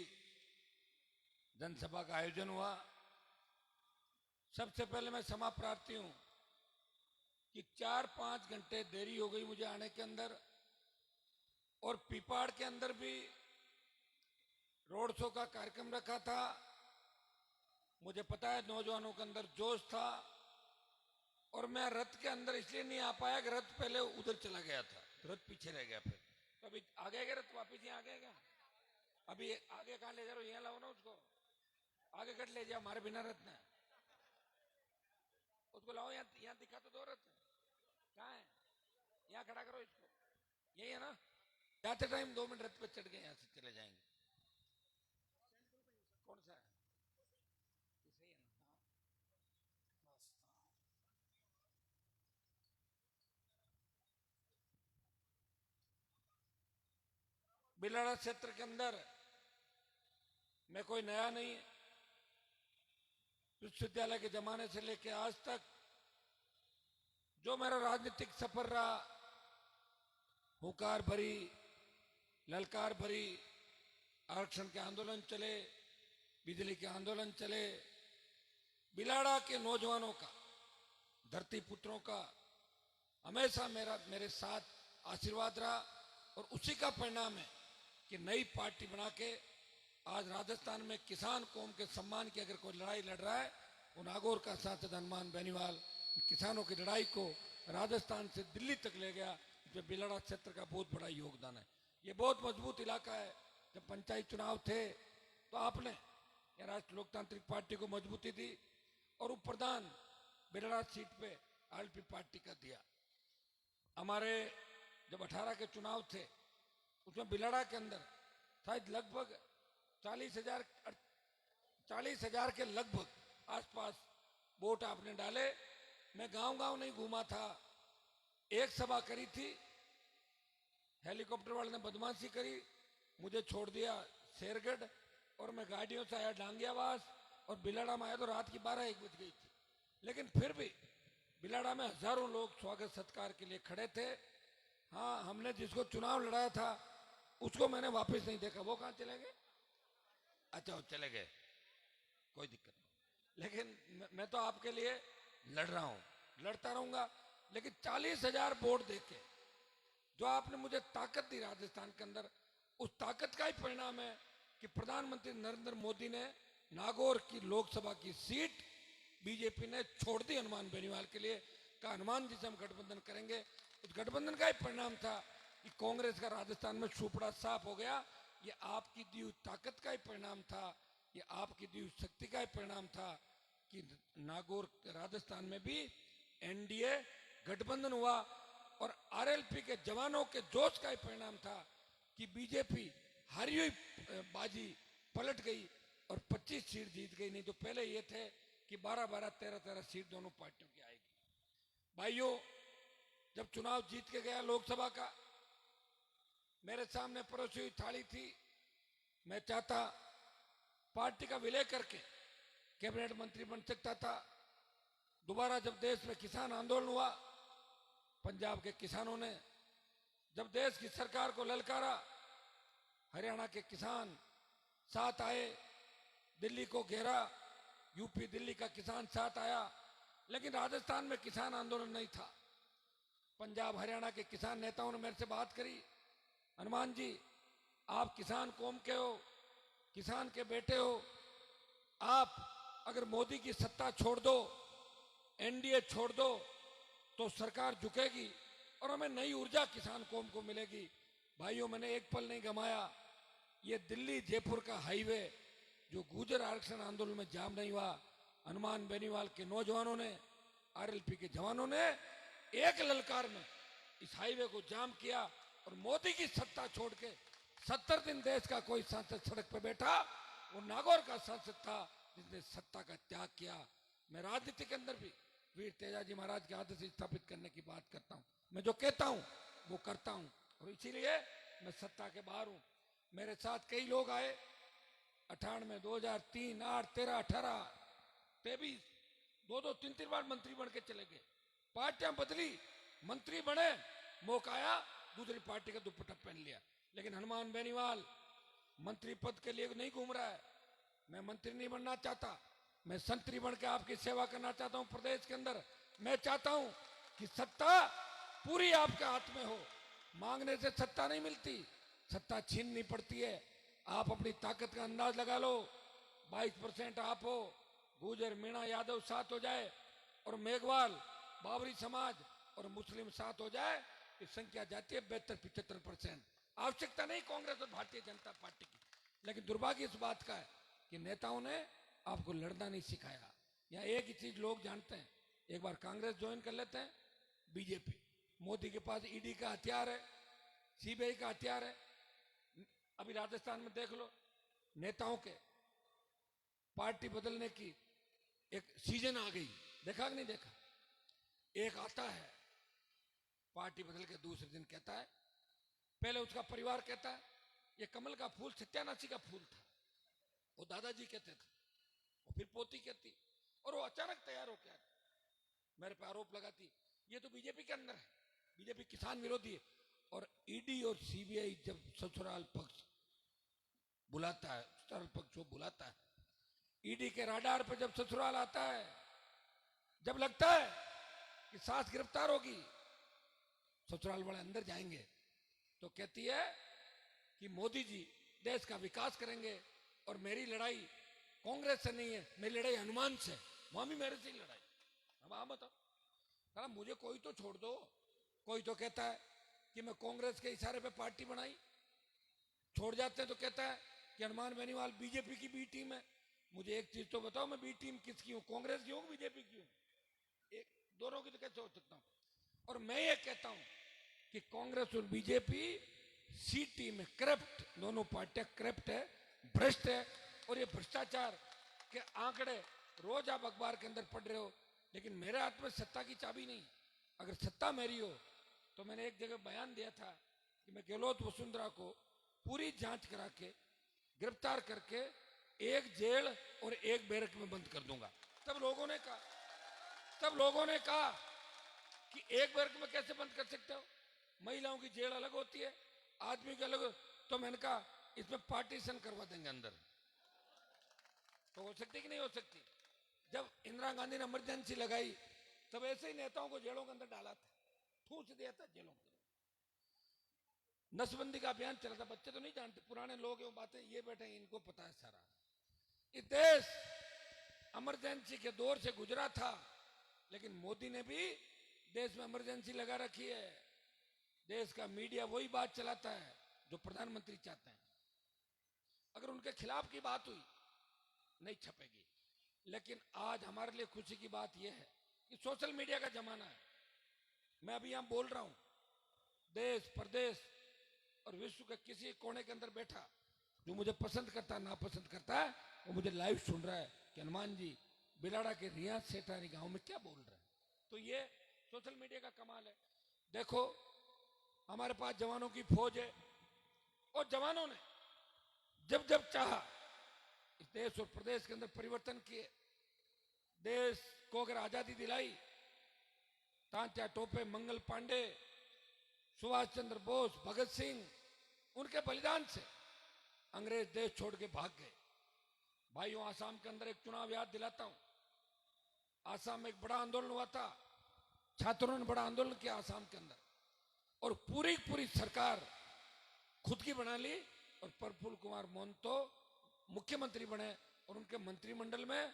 जनसभा का आयोजन हुआ, सबसे पहले मैं क्षमा प्रार्थी हूं कि 4-5 घंटे देरी हो गई मुझे आने के अंदर, और पीपाड़ के अंदर भी रोड शो का कार्यक्रम रखा था। मुझे पता है नौजवानों के अंदर जोश था और मैं रथ के अंदर इसलिए नहीं आ पाया कि रथ पहले उधर चला गया था, रथ पीछे रह गया। फिर तो अभी आ गया क्या रथ वापिस? यहाँ आ गया क्या? अभी आगे कहाँ ले जा रहे हो? यहाँ लाओ ना उसको, आगे कट ले जाओ हमारे बिना रथ ने, उसको लाओ यहाँ। यहाँ दिखा तो दो रथ कहाँ है, यहाँ खड़ा करो इसको, यही है ना? जाते टाइम 2 मिनट रथ पे चढ़ के यहाँ से चले जाएंगे। कौन बिलाड़ा क्षेत्र के अंदर मैं कोई नया नहीं है। विश्वविद्यालय के जमाने से लेकर आज तक जो मेरा राजनीतिक सफर रहा, हुंकार भरी, ललकार भरी, आरक्षण के आंदोलन चले, बिजली के आंदोलन चले, बिलाड़ा के नौजवानों का, धरती पुत्रों का हमेशा मेरे साथ आशीर्वाद रहा। और उसी का परिणाम है कि नई पार्टी बना के आज राजस्थान में किसान कौम के सम्मान की अगर कोई लड़ाई लड़ रहा है, वो नागौर का सांसद हनुमान बेनीवाल किसानों की लड़ाई को राजस्थान से दिल्ली तक ले गया। इसमें बिलाड़ा क्षेत्र का बहुत बड़ा योगदान है। ये बहुत मजबूत इलाका है। जब पंचायत चुनाव थे तो आपने राष्ट्रीय लोकतांत्रिक पार्टी को मजबूती दी और उप प्रधान बिलाड़ा सीट पे आरएलपी पार्टी का दिया। हमारे जब 18 के चुनाव थे उसमें बिलाड़ा के अंदर शायद लगभग 40,000 के लगभग आसपास वोट आपने डाले। मैं गांव-गांव नहीं घूमा था, एक सभा करी थी, हेलीकॉप्टर वाले ने बदमाशी करी, मुझे छोड़ दिया शेरगढ़ और मैं गाड़ियों से आया डांगियावास और बिलाड़ा में आया तो रात की 12-1 बज गई थी। लेकिन फिर भी बिलाड़ा में हजारों लोग स्वागत सत्कार के लिए खड़े थे। हाँ, हमने जिसको चुनाव लड़ाया था उसको मैंने वापस नहीं देखा। वो कहाँ चले गए? अच्छा, वो चले गए, कोई दिक्कत नहीं। लेकिन मैं तो आपके लिए लड़ रहा हूं, लड़ता रहूंगा। लेकिन 40,000 वोट देके जो आपने मुझे ताकत दी राजस्थान के अंदर, उस ताकत का ही परिणाम है कि प्रधानमंत्री नरेंद्र मोदी ने नागौर की लोकसभा की सीट बीजेपी ने छोड़ दी हनुमान बेनीवाल के लिए। कहा हनुमान जी से हम गठबंधन करेंगे। उस गठबंधन का ही परिणाम था कि कांग्रेस का राजस्थान में सुपड़ा साफ हो गया। ये आपकी दी हुई ताकत का ही परिणाम था, ये आपकी दी हुई शक्ति का ही परिणाम था कि नागौर राजस्थान में भी एनडीए गठबंधन हुआ। और आरएलपी के जवानों के जोश का ही परिणाम था कि बीजेपी हारी हुई बाजी पलट गई और 25 सीट जीत गई। नहीं तो पहले ये थे कि 12-12, 13-13 सीट दोनों पार्टियों की आएगी। भाइयों, जब चुनाव जीत के गया लोकसभा का, मेरे सामने परोसी हुई थाली थी। मैं चाहता पार्टी का विलय करके कैबिनेट मंत्री बन सकता था। दोबारा जब देश में किसान आंदोलन हुआ, पंजाब के किसानों ने जब देश की सरकार को ललकारा, हरियाणा के किसान साथ आए, दिल्ली को घेरा, यूपी दिल्ली का किसान साथ आया। लेकिन राजस्थान में किसान आंदोलन नहीं था। पंजाब हरियाणा के किसान नेताओं ने मेरे से बात करी, हनुमान जी आप किसान कौम के हो, किसान के बेटे हो, आप अगर मोदी की सत्ता छोड़ दो, एनडीए छोड़ दो तो सरकार झुकेगी और हमें नई ऊर्जा किसान कौम को मिलेगी। भाइयों, मैंने एक पल नहीं गंवाया। ये दिल्ली जयपुर का हाईवे जो गुर्जर आरक्षण आंदोलन में जाम नहीं हुआ, हनुमान बेनीवाल के नौजवानों ने, आरएलपी के जवानों ने एक ललकार में इस हाईवे को जाम किया और मोदी की सत्ता छोड़ के 70 दिन देश का कोई सांसद सड़क पर बैठा, वो नागौर का सांसद था जिसने सत्ता का त्याग किया। मैं राजनीति के अंदर भी वीर तेजाजी महाराज के आदर्श स्थापित करने की बात करता हूं। मैं जो कहता हूं वो करता हूं और इसीलिए मैं सत्ता के बाहर हूं। मेरे साथ कई लोग आए 98, 2003, 8, 13, 18, 23, 2-2, 3-3 बार मंत्री बन के चले गए। पार्टियां बदली, मंत्री बने, मौका आया दूसरी पार्टी का दुपट्टा पहन लिया। लेकिन हनुमान बेनीवाल मंत्री पद के लिए नहीं घूम रहा है। मैं मंत्री नहीं बनना चाहता, मैं संतरी बन के आपकी सेवा करना चाहता हूं प्रदेश के अंदर। मैं चाहता हूं कि सत्ता पूरी आपके हाथ में हो। मांगने से सत्ता नहीं मिलती, सत्ता छीननी पड़ती है। आप अपनी ताकत का अंदाज लगा लो। 22% आप हो, गुर्जर मीणा यादव साथ हो जाए और मेघवाल, बाबरी समाज और मुस्लिम साथ हो जाए, ये संख्या जाती है 72-75%। आवश्यकता नहीं कांग्रेस और भारतीय जनता पार्टी की। लेकिन दुर्भाग्य इस बात का है कि नेताओं ने आपको लड़ना नहीं सिखाया। या एक ही चीज लोग जानते हैं, एक बार कांग्रेस ज्वाइन कर लेते हैं, बीजेपी, मोदी के पास ईडी का हथियार है, सीबीआई का हथियार है। अभी राजस्थान में देख लो, नेताओं के पार्टी बदलने की एक सीजन आ गई। देखा कि नहीं देखा? एक आता है पार्टी बदल के दूसरे दिन कहता है, पहले उसका परिवार कहता है ये कमल का फूल सत्यानाशी का फूल था, वो दादाजी कहते थे, और फिर पोती कहती, और वो अचानक तैयार हो गया, मेरे पे आरोप लगाती ये तो बीजेपी के अंदर है, बीजेपी किसान विरोधी है। और ईडी और सीबीआई जब ससुराल पक्ष बुलाता है, ससुराल पक्ष को बुलाता है, ईडी के राडार पे जब ससुराल आता है, जब लगता है कि सास गिरफ्तार होगी, ससुराल वाले अंदर जाएंगे, तो कहती है कि मोदी जी देश का विकास करेंगे और मेरी लड़ाई कांग्रेस से नहीं है, मेरी लड़ाई हनुमान से, मामी मेरे से ही लड़ाई। अब आप बताओ, साला मुझे कोई तो छोड़ दो। कोई तो कहता है कि मैं कांग्रेस के इशारे पे पार्टी बनाई, छोड़ जाते हैं तो कहता है कि हनुमान बेनीवाल बीजेपी की बी टीम है। मुझे एक चीज तो बताओ, मैं बी टीम किसकी हूँ, कांग्रेस की हूँ बीजेपी की हूँ? एक दोनों की तो कैसे हो सकता हूँ? और मैं ये कहता हूँ कि कांग्रेस और बीजेपी सी टीम है, करप्ट, दोनों पार्टियां करप्ट है, भ्रष्ट है। और ये भ्रष्टाचार के आंकड़े रोज आप अखबार के अंदर पढ़ रहे हो, लेकिन मेरे हाथ में सत्ता की चाबी नहीं। अगर सत्ता मेरी हो तो मैंने एक जगह बयान दिया था कि मैं गहलोत वसुंधरा को पूरी जांच करा के गिरफ्तार करके एक जेल और एक बैरक में बंद कर दूंगा। तब लोगों ने कहा कि एक बैरक में कैसे बंद कर सकते हो, महिलाओं की जेल अलग होती है, आदमी की अलग। तो मैंने कहा इसमें पार्टीशन करवा देंगे अंदर। तो हो सकती कि नहीं हो सकती? जब इंदिरा गांधी ने इमरजेंसी लगाई तब ऐसे ही नेताओं को जेलों के अंदर डाला था, ठूस दिया था जेलों के अंदर। नसबंदी का अभियान चला था, बच्चे तो नहीं जानते, पुराने लोग हैं वो बातें, ये बैठे इनको पता है सारा। ये देश इमरजेंसी के दौर से गुजरा था, लेकिन मोदी ने भी देश में इमरजेंसी लगा रखी है। देश का मीडिया वही बात चलाता है जो प्रधानमंत्री चाहते हैं। अगर उनके खिलाफ की बात हुई नहीं छपेगी। लेकिन आज हमारे लिए खुशी की बात यह है कि सोशल मीडिया का जमाना है। मैं अभी यहां बोल रहा हूं, देश प्रदेश और विश्व के किसी कोने के अंदर बैठा जो मुझे पसंद करता है नापसंद करता है, वो मुझे लाइव सुन रहा है कि हनुमान जी बिलाड़ा के रियाज सेठानी गांव में क्या बोल रहे हैं। तो ये सोशल मीडिया का कमाल है। देखो हमारे पास जवानों की फौज है, और जवानों ने जब जब चाहा इस देश और प्रदेश के अंदर परिवर्तन किए। देश को अगर आजादी दिलाई, तांत्या टोपे, मंगल पांडे, सुभाष चंद्र बोस, भगत सिंह, उनके बलिदान से अंग्रेज देश छोड़ के भाग गए। भाइयों, आसाम के अंदर एक चुनाव याद दिलाता हूं। आसाम में एक बड़ा आंदोलन हुआ था, छात्रों ने बड़ा आंदोलन किया आसाम के अंदर, और पूरी सरकार खुद की बना ली, और प्रफुल्ल कुमार मोहंतो मुख्यमंत्री बने, और उनके मंत्रिमंडल में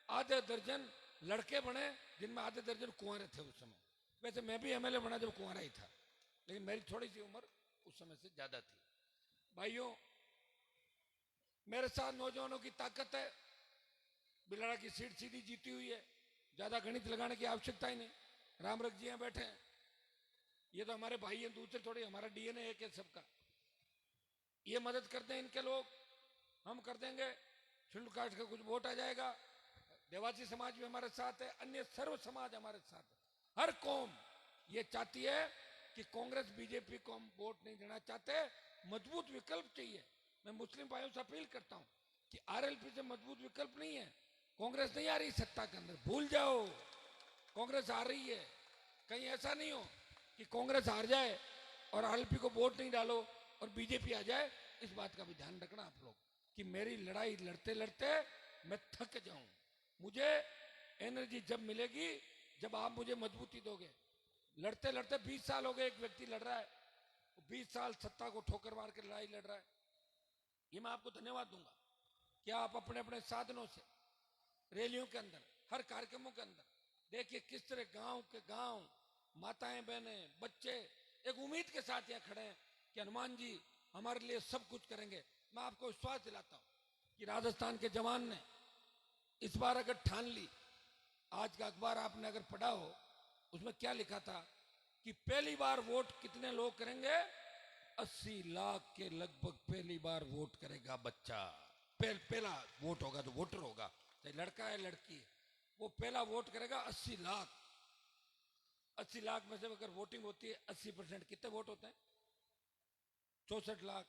आधे दर्जन लड़के बने, जिनमें आधे दर्जन कुंवारे थे उस समय। वैसे मैं भी एमएलए बना जब कुंवारा ही था, लेकिन मेरी थोड़ी सी उम्र उस समय से ज्यादा थी। भाइयों, मेरे साथ नौजवानों की ताकत है। बिलाड़ा की सीट सीधी जीती हुई है, ज्यादा गणित लगाने की आवश्यकता ही नहीं। रामरख जी यहाँ बैठे हैं, ये तो हमारे भाई हैं, दूसरे थोड़ी, हमारा डीएनए एक है सबका। ये मदद करते हैं इनके लोग, हम कर देंगे। शिल्ड कास्ट का कुछ वोट आ जाएगा। देवासी समाज भी हमारे साथ है, अन्य सर्व समाज हमारे साथ है। हर कौम ये चाहती है कि कांग्रेस बीजेपी को हम वोट नहीं देना चाहते, मजबूत विकल्प चाहिए। मैं मुस्लिम भाइयों से अपील करता हूं कि आरएलपी से मजबूत विकल्प नहीं है। कांग्रेस नहीं आ रही सत्ता के अंदर, भूल जाओ, कांग्रेस आ रही है। कहीं ऐसा नहीं हो कि कांग्रेस हार जाए और आरएलपी को वोट नहीं डालो और बीजेपी आ जाए। इस बात का भी ध्यान रखना आप लोग कि मेरी लड़ाई लड़ते लड़ते मैं थक जाऊं। मुझे एनर्जी जब मिलेगी जब आप मुझे मजबूती दोगे। लड़ते लड़ते 20 साल हो गए, एक व्यक्ति लड़ रहा है, 20 साल सत्ता को ठोकर मार के लड़ाई लड़ रहा है। ये मैं आपको धन्यवाद दूंगा कि आप अपने अपने साधनों से रैलियों के अंदर, हर कार्यक्रमों के अंदर देखिए किस तरह गांव के गांव, माताएं बहनें, बच्चे एक उम्मीद के साथ यहाँ खड़े हैं कि हनुमान जी हमारे लिए सब कुछ करेंगे। मैं आपको विश्वास दिलाता हूं कि राजस्थान के जवान ने इस बार अगर ठान ली, आज का अखबार आपने अगर पढ़ा हो, उसमें क्या लिखा था कि पहली बार वोट कितने लोग करेंगे? 80 लाख के लगभग पहली बार वोट करेगा बच्चा। पहला वोट होगा, जो वोटर होगा, चाहे लड़का है लड़की है, वो पहला वोट करेगा। 80 लाख, 80 लाख में से अगर वोटिंग होती है 80%, कितने वोट होते हैं? 64 लाख।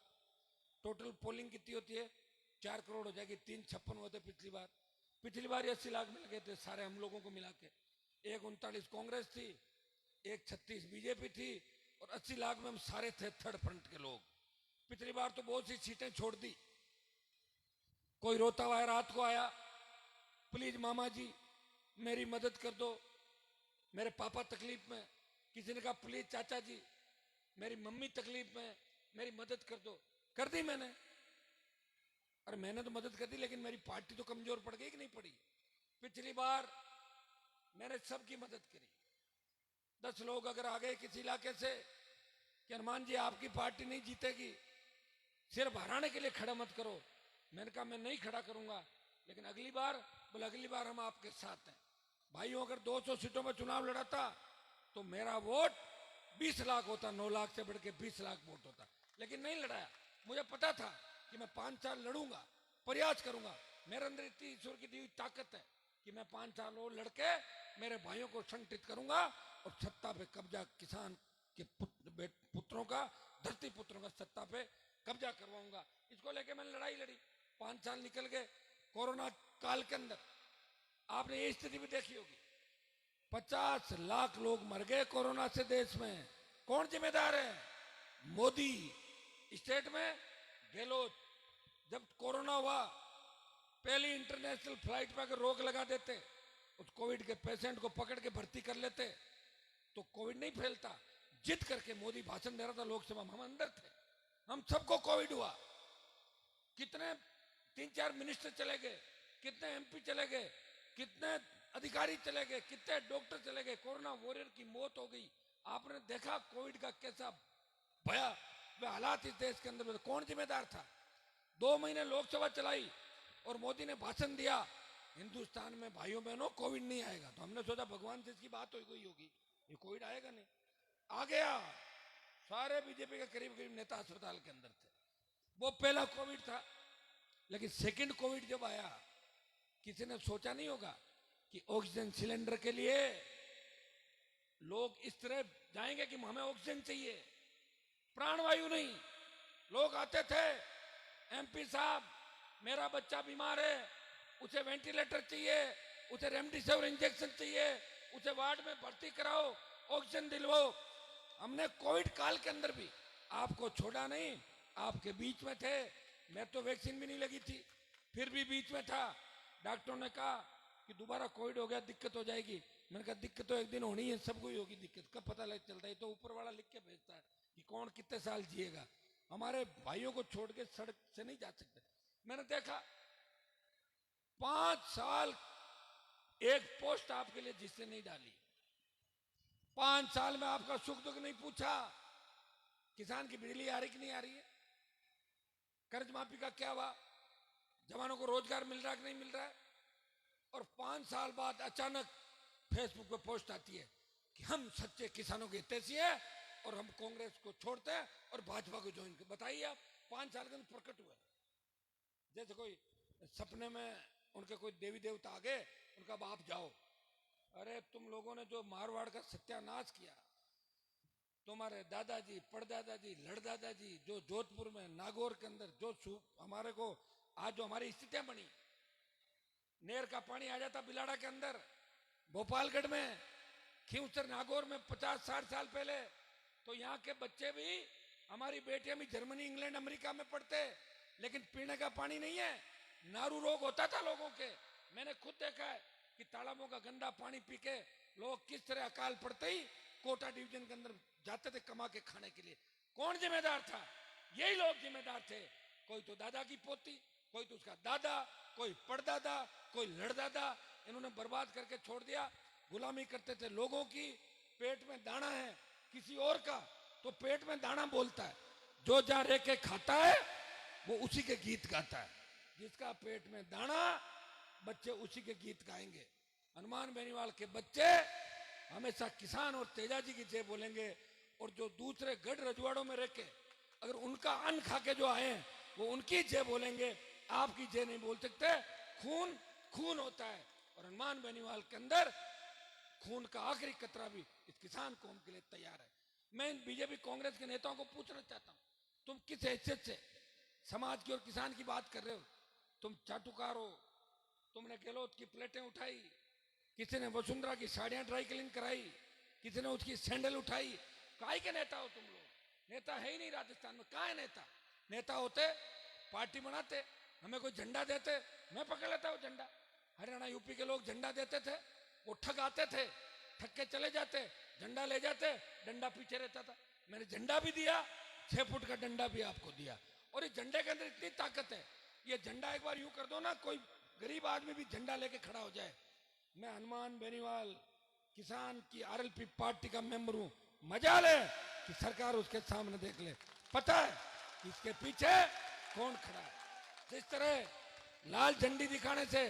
टोटल पोलिंग कितनी होती है? 4 करोड़ हो जाएगी। 356 होते पिछली बार 80 लाख मिल गए थे सारे हम लोगों को मिला के। 139 कांग्रेस थी, 136 बीजेपी थी और 80 लाख में हम सारे थे थर्ड फ्रंट के लोग। पिछली बार तो बहुत सी सीटें छोड़ दी। कोई रोता हुआ रात को आया, प्लीज मामा जी मेरी मदद कर दो, मेरे पापा तकलीफ में। किसी ने कहा प्लीज चाचा जी मेरी मम्मी तकलीफ में, मेरी मदद कर दो। कर दी मैंने। अरे मैंने तो मदद कर दी, लेकिन मेरी पार्टी तो कमजोर पड़ गई कि नहीं पड़ी? पिछली बार मैंने सबकी मदद करी। 10 लोग अगर आ गए किसी इलाके से कि हनुमान जी आपकी पार्टी नहीं जीतेगी, सिर्फ हराने के लिए खड़ा मत करो, मैंने कहा मैं नहीं खड़ा करूंगा, लेकिन अगली बार बोले अगली बार हम आपके साथ हैं। भाइयों अगर 200 सीटों में चुनाव लड़ाता तो मेरा वोट 20 लाख होता, 9 लाख से बढ़ के 20 लाख वोट होता, लेकिन नहीं लड़ाया। मुझे पता था कि मैं 5 साल लड़ूंगा, प्रयास करूंगा। मेरे अंदर इतनी ईश्वर की दी हुई ताकत है कि मैं 5 साल और लड़के मेरे भाइयों को संगठित करूंगा और सत्ता पे कब्जा, किसान के पुत्रों का, धरती पुत्रों का सत्ता पे कब्जा करवाऊंगा। इसको लेके मैंने लड़ाई लड़ी। 5 साल निकल गए। कोरोना काल के अंदर आपने ये स्थिति भी देखी होगी, 50 लाख लोग मर गए कोरोना से देश में। कौन जिम्मेदार है? मोदी। स्टेट में गहलोत। जब कोरोना हुआ पहली इंटरनेशनल फ्लाइट पर अगर रोक लगा देते, उस कोविड के पेशेंट को पकड़ के भर्ती कर लेते तो कोविड नहीं फैलता। जिद करके मोदी भाषण दे रहा था लोकसभा में, हम अंदर थे, हम सबको कोविड हुआ। कितने 3-4 मिनिस्टर चले गए, कितने एमपी चले गए, कितने अधिकारी चले गए, कितने डॉक्टर चले गए, कोरोना वॉरियर की मौत हो गई। आपने देखा कोविड का कैसा भया वे हालात इस देश के अंदर। कौन जिम्मेदार था? 2 महीने लोकसभा चलाई और मोदी ने भाषण दिया हिंदुस्तान में भाइयों बहनों कोविड नहीं आएगा। तो हमने सोचा भगवान से इसकी बात हो गई होगी, ये कोविड आएगा नहीं। आ गया। सारे बीजेपी के करीब करीब नेता अस्पताल के अंदर थे। वो पहला कोविड था। लेकिन सेकंड कोविड जब आया, किसी ने सोचा नहीं होगा कि ऑक्सीजन सिलेंडर के लिए लोग इस तरह जाएंगे कि हमें ऑक्सीजन चाहिए, प्राणवायु नहीं। लोग आते थे, एमपी साहब मेरा बच्चा बीमार है, उसे वेंटिलेटर चाहिए, उसे रेमडेसिविर इंजेक्शन चाहिए, उसे वार्ड में भर्ती कराओ, ऑक्सीजन दिलवाओ। हमने कोविड काल के अंदर भी आपको छोड़ा नहीं, आपके बीच में थे। मैं तो वैक्सीन भी नहीं लगी थी, फिर भी बीच में था। डॉक्टरों ने कहा कि दोबारा कोविड हो गया दिक्कत हो जाएगी। मैंने कहा दिक्कत तो एक दिन होनी है, सबको ही होगी दिक्कत। कब पता लग चलता है? तो ऊपर वाला लिख के भेजता है कि कौन कितने साल जिएगा। हमारे भाइयों को छोड़ के सड़क से नहीं जा सकते। मैंने देखा 5 साल एक पोस्ट आपके लिए जिसने नहीं डाली, 5 साल में आपका सुख दुख नहीं पूछा, किसान की बिजली आ रही कि नहीं आ रही है, कर्ज माफी का क्या हुआ, जवानों को रोजगार मिल रहा है कि नहीं मिल रहा है। और 5 साल बाद अचानक फेसबुक पे पोस्ट आती है कि हम सच्चे किसानों के हितैषी हैं और हम कांग्रेस को छोड़ते हैं और भाजपा को ज्वाइन कर। बताइए आप, 5 साल के अंदर प्रकट हुआ। जैसे कोई सपने में उनके कोई देवी देवता आ गए, उनका बाप जाओ, अरे तुम लोगों ने जो मारवाड़ का सत्यानाश किया, तुम्हारे दादाजी, परदादाजी, लड़दादाजी, जो जोधपुर में नागौर के अंदर जो हमारे को आज जो हमारी स्थितियां बनी, नेर का पानी आ जाता बिलाड़ा के अंदर, भोपालगढ़ में, खींवसर नागौर में 50-60 साल पहले, तो यहाँ के बच्चे भी, हमारी बेटियां भी जर्मनी, इंग्लैंड, अमेरिका में पढ़ते, लेकिन पीने का पानी नहीं है। नारू रोग होता था लोगों के। मैंने खुद देखा है कि तालाबों का गंदा पानी पी के लोग किस तरह अकाल पड़ते ही कोटा डिवीजन के अंदर जाते थे कमा के खाने के लिए। कौन जिम्मेदार था? यही लोग जिम्मेदार थे। कोई तो दादा की पोती, कोई तो उसका दादा, कोई परदादा, कोई लड़दादा, इन्होंने बर्बाद करके छोड़ दिया। गुलामी करते थे लोगों की। पेट में दाना है किसी और का तो पेट में दाना बोलता है, जो जहां रह के खाता है वो उसी के गीत गाता है। जिसका पेट में दाना, बच्चे उसी के गीत गाएंगे। हनुमान बेनीवाल के बच्चे हमेशा किसान और तेजाजी की जय बोलेंगे, और जो दूसरे गढ़ रजवाड़ों में रह के अगर उनका अन्न खा के जो आए हैं वो उनकी जय बोलेंगे, आपकी जय नहीं बोल सकते। खून खून होता है और हनुमान बेनीवाल के अंदर खून का आखिरी कतरा भी इस किसान कौम के लिए तैयार है। मैं इन बीजेपी कांग्रेस के नेताओं को पूछना चाहता हूं, तुम किस हैसियत से समाज की और किसान की बात कर रहे हो। तुम चाटुकार हो, तुमने गहलोत की प्लेटें उठाई, किसी ने वसुंधरा की साड़ियां ड्राई क्लीन कराई, किसी ने उसकी सैंडल उठाई। काय के नेता हो तुम लोग? नेता है ही नहीं राजस्थान में। कहाँ है नेता? नेता होते पार्टी बनाते, हमें कोई झंडा देते, मैं पकड़ लेता हूँ झंडा। हरियाणा यूपी के लोग झंडा देते थे, वो ठग आते थे, ठग के चले जाते, झंडा ले जाते, डंडा पीछे रहता था। मैंने झंडा भी दिया, 6 फुट का डंडा भी आपको दिया। और इस झंडे के अंदर इतनी ताकत है, ये झंडा एक बार यूं कर दो ना, कोई गरीब आदमी भी झंडा लेके खड़ा हो जाए। मैं हनुमान बेनीवाल किसान की आरएलपी पार्टी का मेंबर हूं। मजा ले कि सरकार उसके सामने देख ले, पता है कि इसके पीछे कौन खड़ा है। जिस तरह लाल झंडी दिखाने से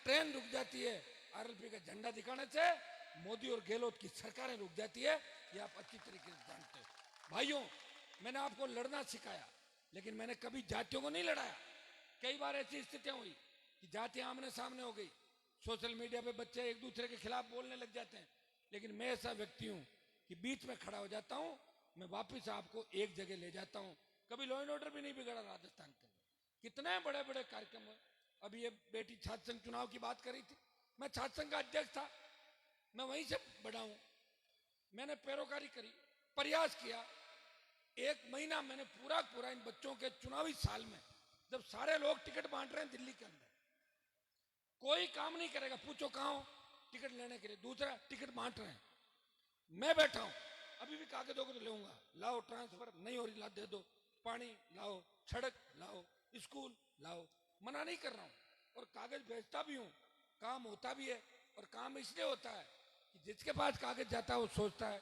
ट्रेन रुक जाती है, आरएलपी का झंडा दिखाने से मोदी और गहलोत की सरकारें रुक जाती है। ये आप अच्छी तरीके से जानते हो। भाइयों, मैंने आपको लड़ना सिखाया, लेकिन मैंने कभी जातियों को नहीं लड़ाया। कई बार ऐसी स्थितियां हुई कि जातियां आमने सामने हो गई, सोशल मीडिया पे बच्चे एक दूसरे के खिलाफ बोलने लग जाते हैं, लेकिन मैं ऐसा व्यक्ति हूं कि बीच में खड़ा हो जाता हूं, मैं वापिस आपको एक जगह ले जाता हूं। कभी लॉ एंड ऑर्डर भी नहीं बिगड़ा राजस्थान के अंदर। कितने बड़े बड़े कार्यक्रम हुए। अभी ये बेटी छात्र संघ चुनाव की बात करी थी, मैं छात्र संघ का अध्यक्ष था, मैं वहीं से बड़ा हूं। मैंने पैरोकारी करी, प्रयास किया। 1 महीना मैंने पूरा इन बच्चों के चुनावी साल में, जब सारे लोग टिकट बांट रहे हैं दिल्ली के अंदर, कोई काम नहीं करेगा, पूछो कहां हो टिकट लेने के लिए, दूसरा टिकट बांट रहे हैं, मैं बैठा हूं। अभी भी कागजों को तो लेऊंगा, लाओ ट्रांसफर नहीं हो रही, ला दे दो, पानी लाओ, सड़क लाओ, स्कूल लाओ, मना नहीं कर रहा हूं। और कागज भेजता भी हूं, काम होता भी है। और काम इसलिए होता है कि जिसके पास कागज जाता है वो सोचता है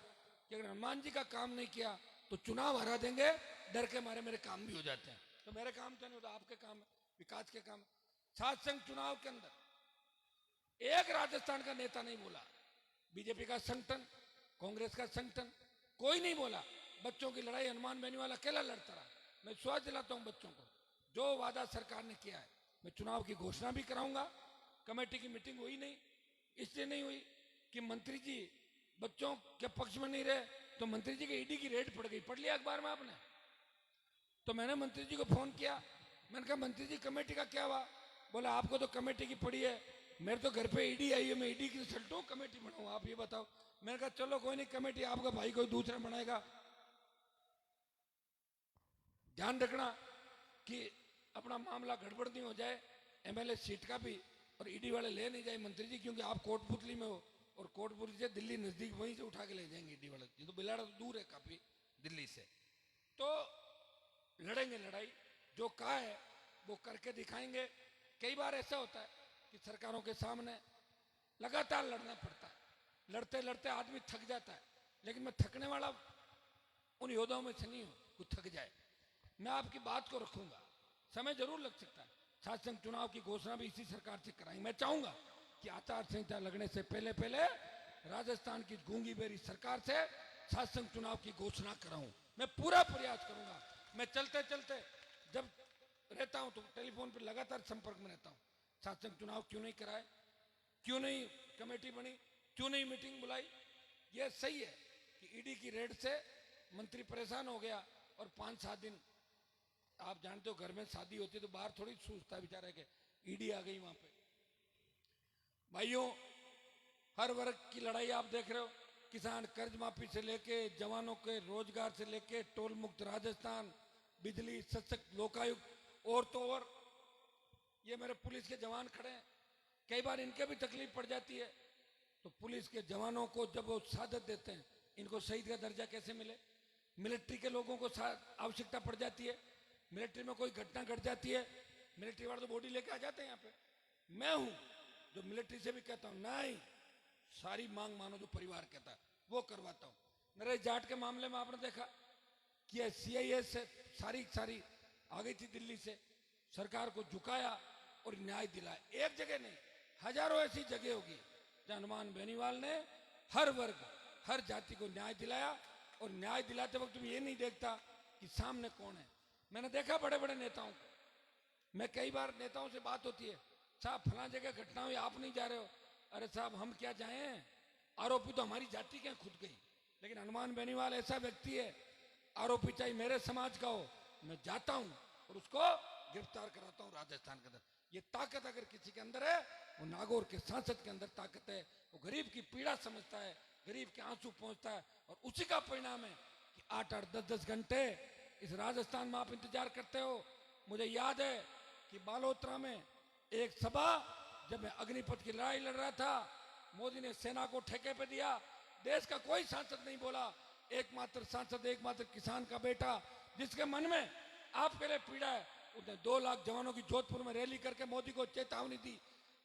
कि अगर हनुमान जी का काम नहीं किया तो चुनाव हरा देंगे, डर के मारे मेरे काम भी हो जाते हैं। तो मेरे काम तो नहीं होता, आपके काम है, विकास के काम। छात्र संघ चुनाव के अंदर एक राजस्थान का नेता नहीं बोला, बीजेपी का संगठन, कांग्रेस का संगठन, कोई नहीं बोला। बच्चों की लड़ाई हनुमान बेनीवाल अकेला लड़ता रहा। मैं विश्वास दिलाता हूं बच्चों को, जो वादा सरकार ने किया है, मैं चुनाव की घोषणा भी कराऊंगा। कमेटी की मीटिंग हुई नहीं, इसलिए नहीं हुई कि मंत्री जी बच्चों के पक्ष में नहीं रहे, तो मंत्री जी के ईडी की रेड पड़ गई। पढ़ लिया अखबार में आपने? तो मैंने मंत्री जी को फोन किया, मैंने कहा मंत्री जी कमेटी का क्या हुआ? बोला आपको तो कमेटी की पड़ी है, मेरे तो घर पे ईडी आई है, मैं ईडी की रिजल्ट हूं, कमेटी बनाऊं, आप ये बताओ। मैंने कहा चलो कोई नहीं, कमेटी आपका भाई कोई दूसरा बनाएगा। ध्यान रखना कि अपना मामला गड़बड़ नहीं हो जाए, एमएलए सीट का भी, और ईडी वाले ले नहीं जाए मंत्री जी, क्योंकि आप कोटपुतली में हो और कोटपुतली से दिल्ली नजदीक, वहीं से उठा के ले जाएंगे ईडी वाले। ये तो बिलाड़ा तो दूर है काफी दिल्ली से। तो लड़ेंगे लड़ाई, जो कहा है वो करके दिखाएंगे। कई बार ऐसा होता है कि सरकारों के सामने लगातार लड़ना पड़ता है, लड़ते लड़ते आदमी थक जाता है, लेकिन मैं थकने वाला उन योद्धाओं में से नहीं हूं कुछ थक जाए। मैं आपकी बात को रखूंगा, समय जरूर लग सकता है। छात्र संघ चुनाव की घोषणा भी इसी सरकार से कराएंगे। मैं चाहूंगा कि आचार संहिता लगने से पहले पहले राजस्थान की गूंगी बेरी सरकार से छात्र संघ चुनाव की घोषणा कराऊं। मैं पूरा प्रयास करूंगा। मैं चलते चलते जब रहता हूं तो टेलीफोन पर लगातार संपर्क में रहता हूं। छात्र संघ चुनाव क्यों नहीं कराए, क्यों नहीं कमेटी बनी, क्यों नहीं मीटिंग बुलाई? यह सही है कि ईडी की रेड से मंत्री परेशान हो गया और 5-7 दिन, आप जानते हो घर में शादी होती है तो बाहर थोड़ी सूझता बेचारे के, ईडी आ गई वहां पे। भाइयों, हर वर्ग की लड़ाई आप देख रहे हो, किसान कर्ज माफी से लेके, जवानों के रोजगार से लेके, टोल मुक्त राजस्थान, बिजली, सशक्त लोकायुक्त, और तो और ये मेरे पुलिस के जवान खड़े हैं, कई बार इनके भी तकलीफ पड़ जाती है, तो पुलिस के जवानों को जब वो शहादत देते हैं, इनको शहीद का दर्जा कैसे मिले? मिलिट्री के लोगों को आवश्यकता पड़ जाती है, मिलिट्री में कोई घटना घट जाती है, मिलिट्री वाले तो बॉडी लेके आ जाते हैं यहाँ पे। मैं हूं जो मिलिट्री से भी कहता हूं नहीं, सारी मांग मानो जो परिवार कहता है वो करवाता हूं। नरेश जाट के मामले में आपने देखा कि सीआईएस से सारी आ गई थी दिल्ली से, सरकार को झुकाया और न्याय दिलाया। एक जगह नहीं, हजारों ऐसी जगह होगी जहां हनुमान बेनीवाल ने हर वर्ग, हर जाति को न्याय दिलाया। और न्याय दिलाते वक्त ये नहीं देखता कि सामने कौन है। मैंने देखा बड़े बड़े नेताओं को, मैं कई बार नेताओं से बात होती है, साहब फला जगह घटना हुई, आप नहीं जा रहे हो। अरे साहब हम क्या जाएं, आरोपी तो हमारी जाति के खुद गई। लेकिन हनुमान बेनीवाल ऐसा व्यक्ति है, आरोपी चाहे मेरे समाज का हो, मैं जाता हूं और उसको गिरफ्तार कराता हूं राजस्थान के अंदर। ये ताकत अगर किसी के अंदर है, वो नागौर के सांसद के अंदर ताकत है। वो गरीब की पीड़ा समझता है, गरीब के आंसू पहुंचता है, और उसी का परिणाम है कि 8-8, 10-10 घंटे इस राजस्थान में आप इंतजार करते हो। मुझे याद है कि बालोतरा में एक सभा, जब मैं अग्निपथ की लड़ाई लड़ रहा था, मोदी ने सेना को ठेके पे दिया, देश का कोई सांसद नहीं बोला, एकमात्र सांसद, एकमात्र किसान का बेटा जिसके मन में आपके लिए पीड़ा है, उसने 2 लाख जवानों की जोधपुर में रैली करके मोदी को चेतावनी दी।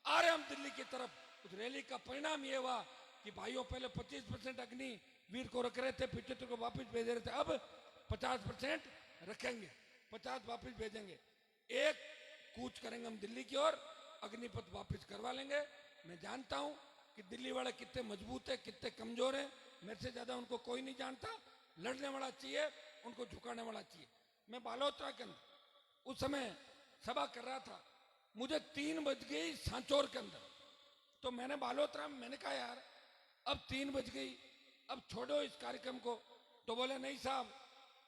आ रहे हम दिल्ली की तरफ। उस रैली का परिणाम ये हुआ कि भाइयों पहले 25% अग्नि वीर को रख रहे थे, 75 को वापस भेज रहे थे, अब 50% रखेंगे, 50 वापस भेजेंगे। एक कूच करेंगे हम दिल्ली की ओर, अग्निपथ वापस करवा लेंगे। मैं जानता हूं कि दिल्ली वाले कितने मजबूत है, कितने कमजोर है, मेरे से ज्यादा उनको कोई नहीं जानता। लड़ने वाला चाहिए, उनको झुकाने वाला चाहिए। मैं बालोतरा के अंदर उस समय सभा कर रहा था, मुझे 3 बज गई सांचौर के अंदर। तो मैंने बालोतरा में मैंने कहा यार अब 3 बज गई, अब छोड़ो इस कार्यक्रम को। तो बोले नहीं साहब,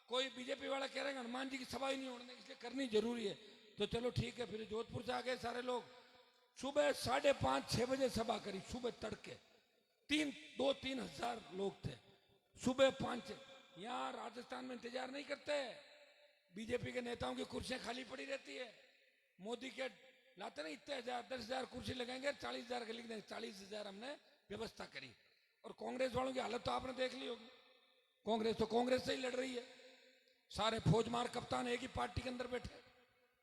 कोई बीजेपी वाला कह रहे हैं हनुमान जी की सभा ही नहीं होने, इसलिए करनी जरूरी है। तो चलो ठीक है, फिर जोधपुर से आ गए सारे लोग। सुबह 5:30-6 बजे सभा करी, सुबह तड़के 2-3 हजार लोग थे। सुबह 5। यहाँ राजस्थान में इंतजार नहीं करते, बीजेपी के नेताओं की कुर्सियां खाली पड़ी रहती है। मोदी के लाते नहीं इतने 10,000 कुर्सी लगाएंगे, 40,000 के लिख देंगे। 40,000 हमने व्यवस्था करी। और कांग्रेस वालों की हालत तो आपने देख ली होगी। कांग्रेस तो कांग्रेस से ही लड़ रही है, सारे फौजमार कप्तान एक ही पार्टी के अंदर बैठे,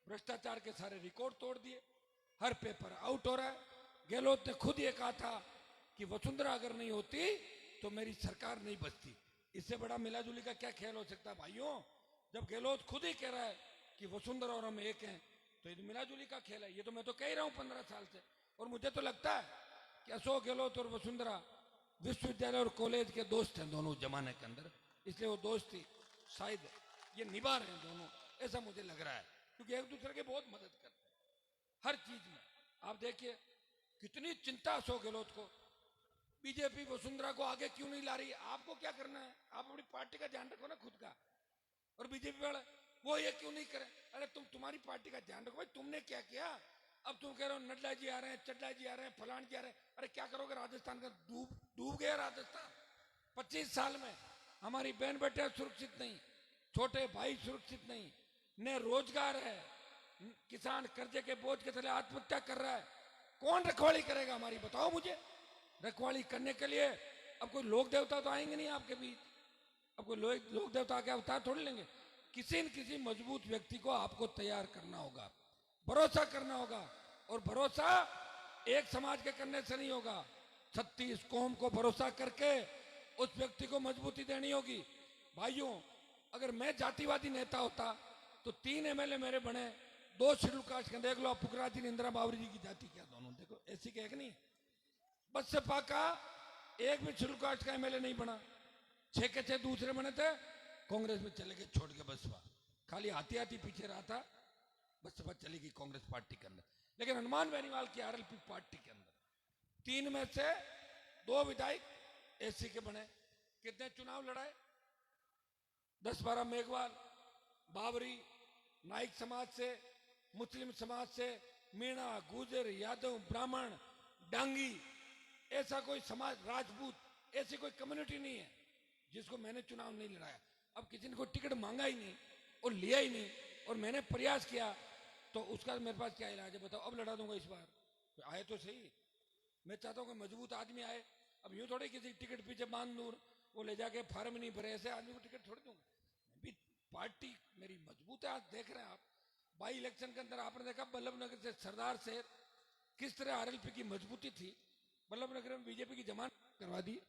भ्रष्टाचार के सारे रिकॉर्ड तोड़ दिए, हर पेपर आउट हो रहा है। गहलोत ने खुद ये कहा था कि वसुंधरा अगर नहीं होती तो मेरी सरकार नहीं बचती। इससे बड़ा मिलाजुली का क्या खेल हो सकता है भाइयों? जब गहलोत खुद ही कह रहा है कि वसुंधरा और हम एक हैं, तो ये मिलाजुली का खेल है। ये तो मैं तो कह ही रहा हूं 15 साल से। और मुझे तो लगता है कि अशोक गहलोत और वसुंधरा विश्वविद्यालय और कॉलेज के दोस्त हैं दोनों जमाने के अंदर, इसलिए वो दोस्ती शायद ये निभा रहे हैं दोनों, ऐसा मुझे लग रहा है। क्योंकि एक दूसरे की बहुत मदद करते हैं हर चीज में। आप देखिए कितनी चिंता अशोक गहलोत को, बीजेपी वसुंधरा को आगे क्यों नहीं ला रही? आपको क्या करना है? आप अपनी पार्टी का ध्यान रखो ना खुद का। और बीजेपी वाले वो ये क्यों नहीं करे? अरे तुम्हारी पार्टी का ध्यान रखो भाई, तुमने क्या किया? अब तुम कह रहे हो नड्डा जी आ रहे हैं, चड्डा जी आ रहे हैं, फलान जी आ रहे हैं। अरे क्या करोगे? राजस्थान का डूब गया राजस्थान। 25 साल में हमारी बहन बेटे सुरक्षित नहीं, छोटे भाई सुरक्षित नहीं, न रोजगार है, किसान कर्जे के बोझ के तले आत्महत्या कर रहा है। कौन रखवाली करेगा हमारी? बताओ मुझे। रखवाली करने के लिए अब कोई लोक देवता तो आएंगे नहीं आपके बीच, अब कोई लोक देवता आके अवतार थोड़ी लेंगे। किसी न किसी मजबूत व्यक्ति को आपको तैयार करना होगा, भरोसा करना होगा। और भरोसा एक समाज के करने से नहीं होगा, 36 कौम को भरोसा करके उस व्यक्ति को मजबूती देनी होगी। भाइयों, अगर मैं जातिवादी नेता होता तो 3 एमएलए मेरे बने, 2 शेड्यूल कास्ट के। देख लो पुखराज जी, इंदिरा बावरी जी की जाति क्या दोनों, देखो ऐसी क्या नहीं। बसपा का एक भी शेड्यूल कास्ट का एमएलए नहीं बना, 6 के 6 दूसरे बने थे, कांग्रेस में चले गए छोड़ के। बसपा खाली हाथी हाथी पीछे रहा था, बसपा चली गई कांग्रेस पार्टी के अंदर। लेकिन हनुमान बेनीवाल की आरएलपी पार्टी के अंदर 3 में से 2 विधायक एससी के बने। कितने चुनाव लड़ाए? 10-12 मेघवाल, बाबरी, नाइक समाज से, मुस्लिम समाज से, मीणा, गुजर, यादव, ब्राह्मण, डांगी, ऐसा कोई समाज, राजपूत, ऐसी कोई कम्युनिटी नहीं है जिसको मैंने चुनाव नहीं लड़ाया। अब किसी ने कोई टिकट मांगा ही नहीं और लिया ही नहीं, और मैंने प्रयास किया, तो उसका मेरे पास क्या इलाज है बताओ? अब लड़ा दूंगा इस बार, तो आए तो सही। मैं चाहता हूँ कि मजबूत आदमी आए। अब यूं थोड़े किसी टिकट पीछे बांध दूं, वो ले जाके फार्म नहीं भरे, ऐसे आदमी को टिकट थोड़ी दूंगा। भी पार्टी मेरी मजबूत है। आज देख रहे हैं आप बाई इलेक्शन के अंदर, आपने देखा बल्लभनगर से सरदार से किस तरह आरएलपी की मजबूती थी। बल्लभनगर में बीजेपी की जमानत करवा दी,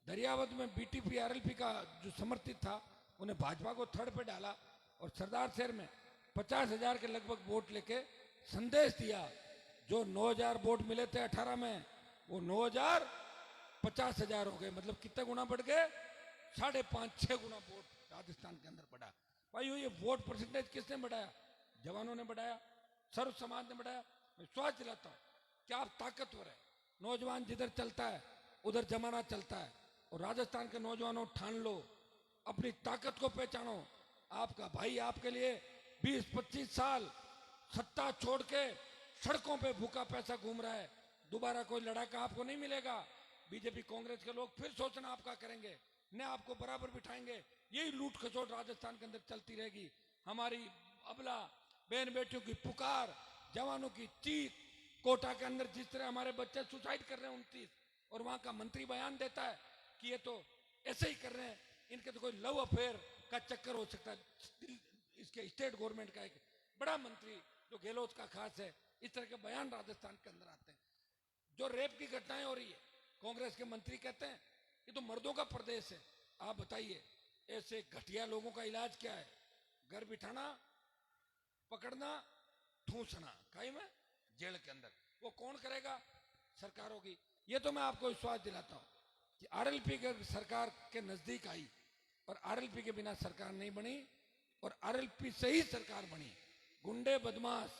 दरियावत में बीटीपी आरएलपी का जो समर्थित था उन्हें भाजपा को थर्ड पे डाला, और सरदार शहर में 50,000 के लगभग वोट लेके संदेश दिया। जो 9,000 वोट मिले थे 18 में, वो 9,000 50,000 हो गए। मतलब कितने गुना बढ़ गए? 5.5-6 गुना वोट राजस्थान के अंदर बढ़ा। भाई ये वोट परसेंटेज किसने बढ़ाया? जवानों ने बढ़ाया, सर्व समाज ने बढ़ाया। मैं विश्वास दिलाता हूँ कि आप ताकतवर है। नौजवान जिधर चलता है उधर जमाना चलता है। और राजस्थान के नौजवानों ठान लो, अपनी ताकत को पहचानो। आपका भाई आपके लिए 20-25 साल सत्ता छोड़ के सड़कों पे भूखा पैसा घूम रहा है, दोबारा कोई लड़ाका आपको नहीं मिलेगा। बीजेपी कांग्रेस के लोग फिर शोषण आपका करेंगे, न आपको बराबर बिठाएंगे। यही लूट खसोट राजस्थान के अंदर चलती रहेगी। हमारी अबला बहन बेटियों की पुकार, जवानों की चीख, कोटा के अंदर जिस तरह हमारे बच्चे सुसाइड कर रहे हैं 29, और वहां का मंत्री बयान देता है कि ये तो ऐसे ही कर रहे हैं, इनके तो कोई लव अफेयर का चक्कर हो सकता है। इसके स्टेट गवर्नमेंट का एक बड़ा मंत्री जो गहलोत का खास है, इस तरह के बयान राजस्थान के अंदर आते हैं। जो रेप की घटनाएं हो रही है, कांग्रेस के मंत्री कहते हैं ये तो मर्दों का प्रदेश है। आप बताइए ऐसे घटिया लोगों का इलाज क्या है? घर बिठाना, पकड़ना, ठूसना, कहीं में जेल के अंदर। वो कौन करेगा? सरकार होगी। ये तो मैं आपको विश्वास दिलाता हूं कि आरएलपी के सरकार के नजदीक आई और आरएलपी के बिना सरकार नहीं बनी, और आरएलपी से ही सरकार बनी। गुंडे बदमाश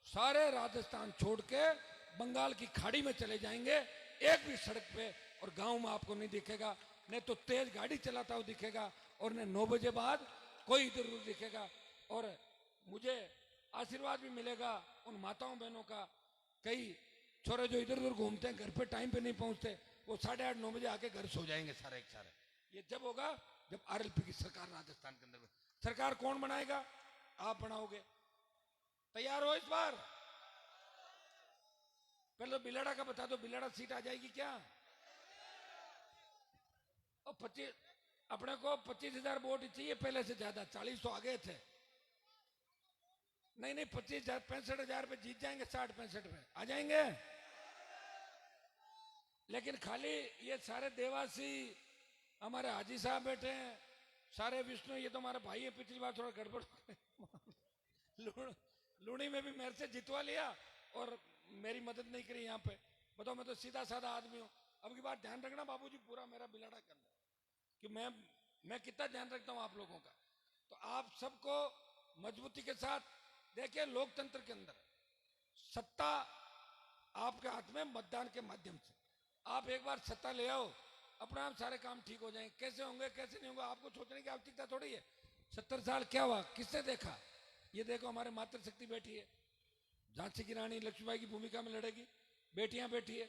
सारे राजस्थान छोड़ के बंगाल की खाड़ी में चले जाएंगे, एक भी सड़क पे और गांव में आपको नहीं दिखेगा। नहीं तो तेज गाड़ी चलाता हुआ दिखेगा, और न 9 बजे बाद कोई इधर उधर दिखेगा। और मुझे आशीर्वाद भी मिलेगा उन माताओं बहनों का। कई छोरे जो इधर उधर घूमते हैं, घर पे टाइम पे नहीं पहुंचते, वो 8:30-9 बजे आके घर सो जाएंगे सारे के सारे। ये जब होगा जब आरएलपी की सरकार राजस्थान के अंदर। सरकार कौन बनाएगा? आप बनाओगे। तैयार हो इस बार? पहले तो बिलाड़ा का बता दो, बिलाड़ा सीट आ जाएगी क्या? और 25 अपने को 25,000 वोट चाहिए पहले से ज्यादा, 40 तो आगे थे। नहीं 25,000 65,000 पे जीत जाएंगे, 60-65 पे आ जाएंगे। लेकिन खाली ये सारे देवासी हमारे हाजी साहब बैठे हैं, सारे विष्णु, ये तो हमारे भाई है। पिछली बार थोड़ा गड़बड़ लूणी में भी मेरे से जितवा लिया और मेरी मदद नहीं करी यहाँ पे। बताओ, मैं तो सीधा साधा आदमी हूँ। अब की बात ध्यान रखना बाबूजी पूरा मेरा बिलाड़ा के अंदर, कि मैं कितना ध्यान रखता हूँ आप लोगों का। तो आप सबको मजबूती के साथ देखिए, लोकतंत्र के अंदर सत्ता आपके हाथ में, मतदान के माध्यम से आप एक बार सत्ता ले आओ, अपना आप सारे काम ठीक हो जाएंगे। कैसे होंगे कैसे नहीं होंगे आपको सोचने की आवश्यकता थोड़ी है। 70 साल क्या हुआ, किसने देखा? ये देखो हमारे मातृशक्ति बैठी है, झांसी की रानी लक्ष्मीबाई की भूमिका में लड़ेगी, बेटियां बैठी है,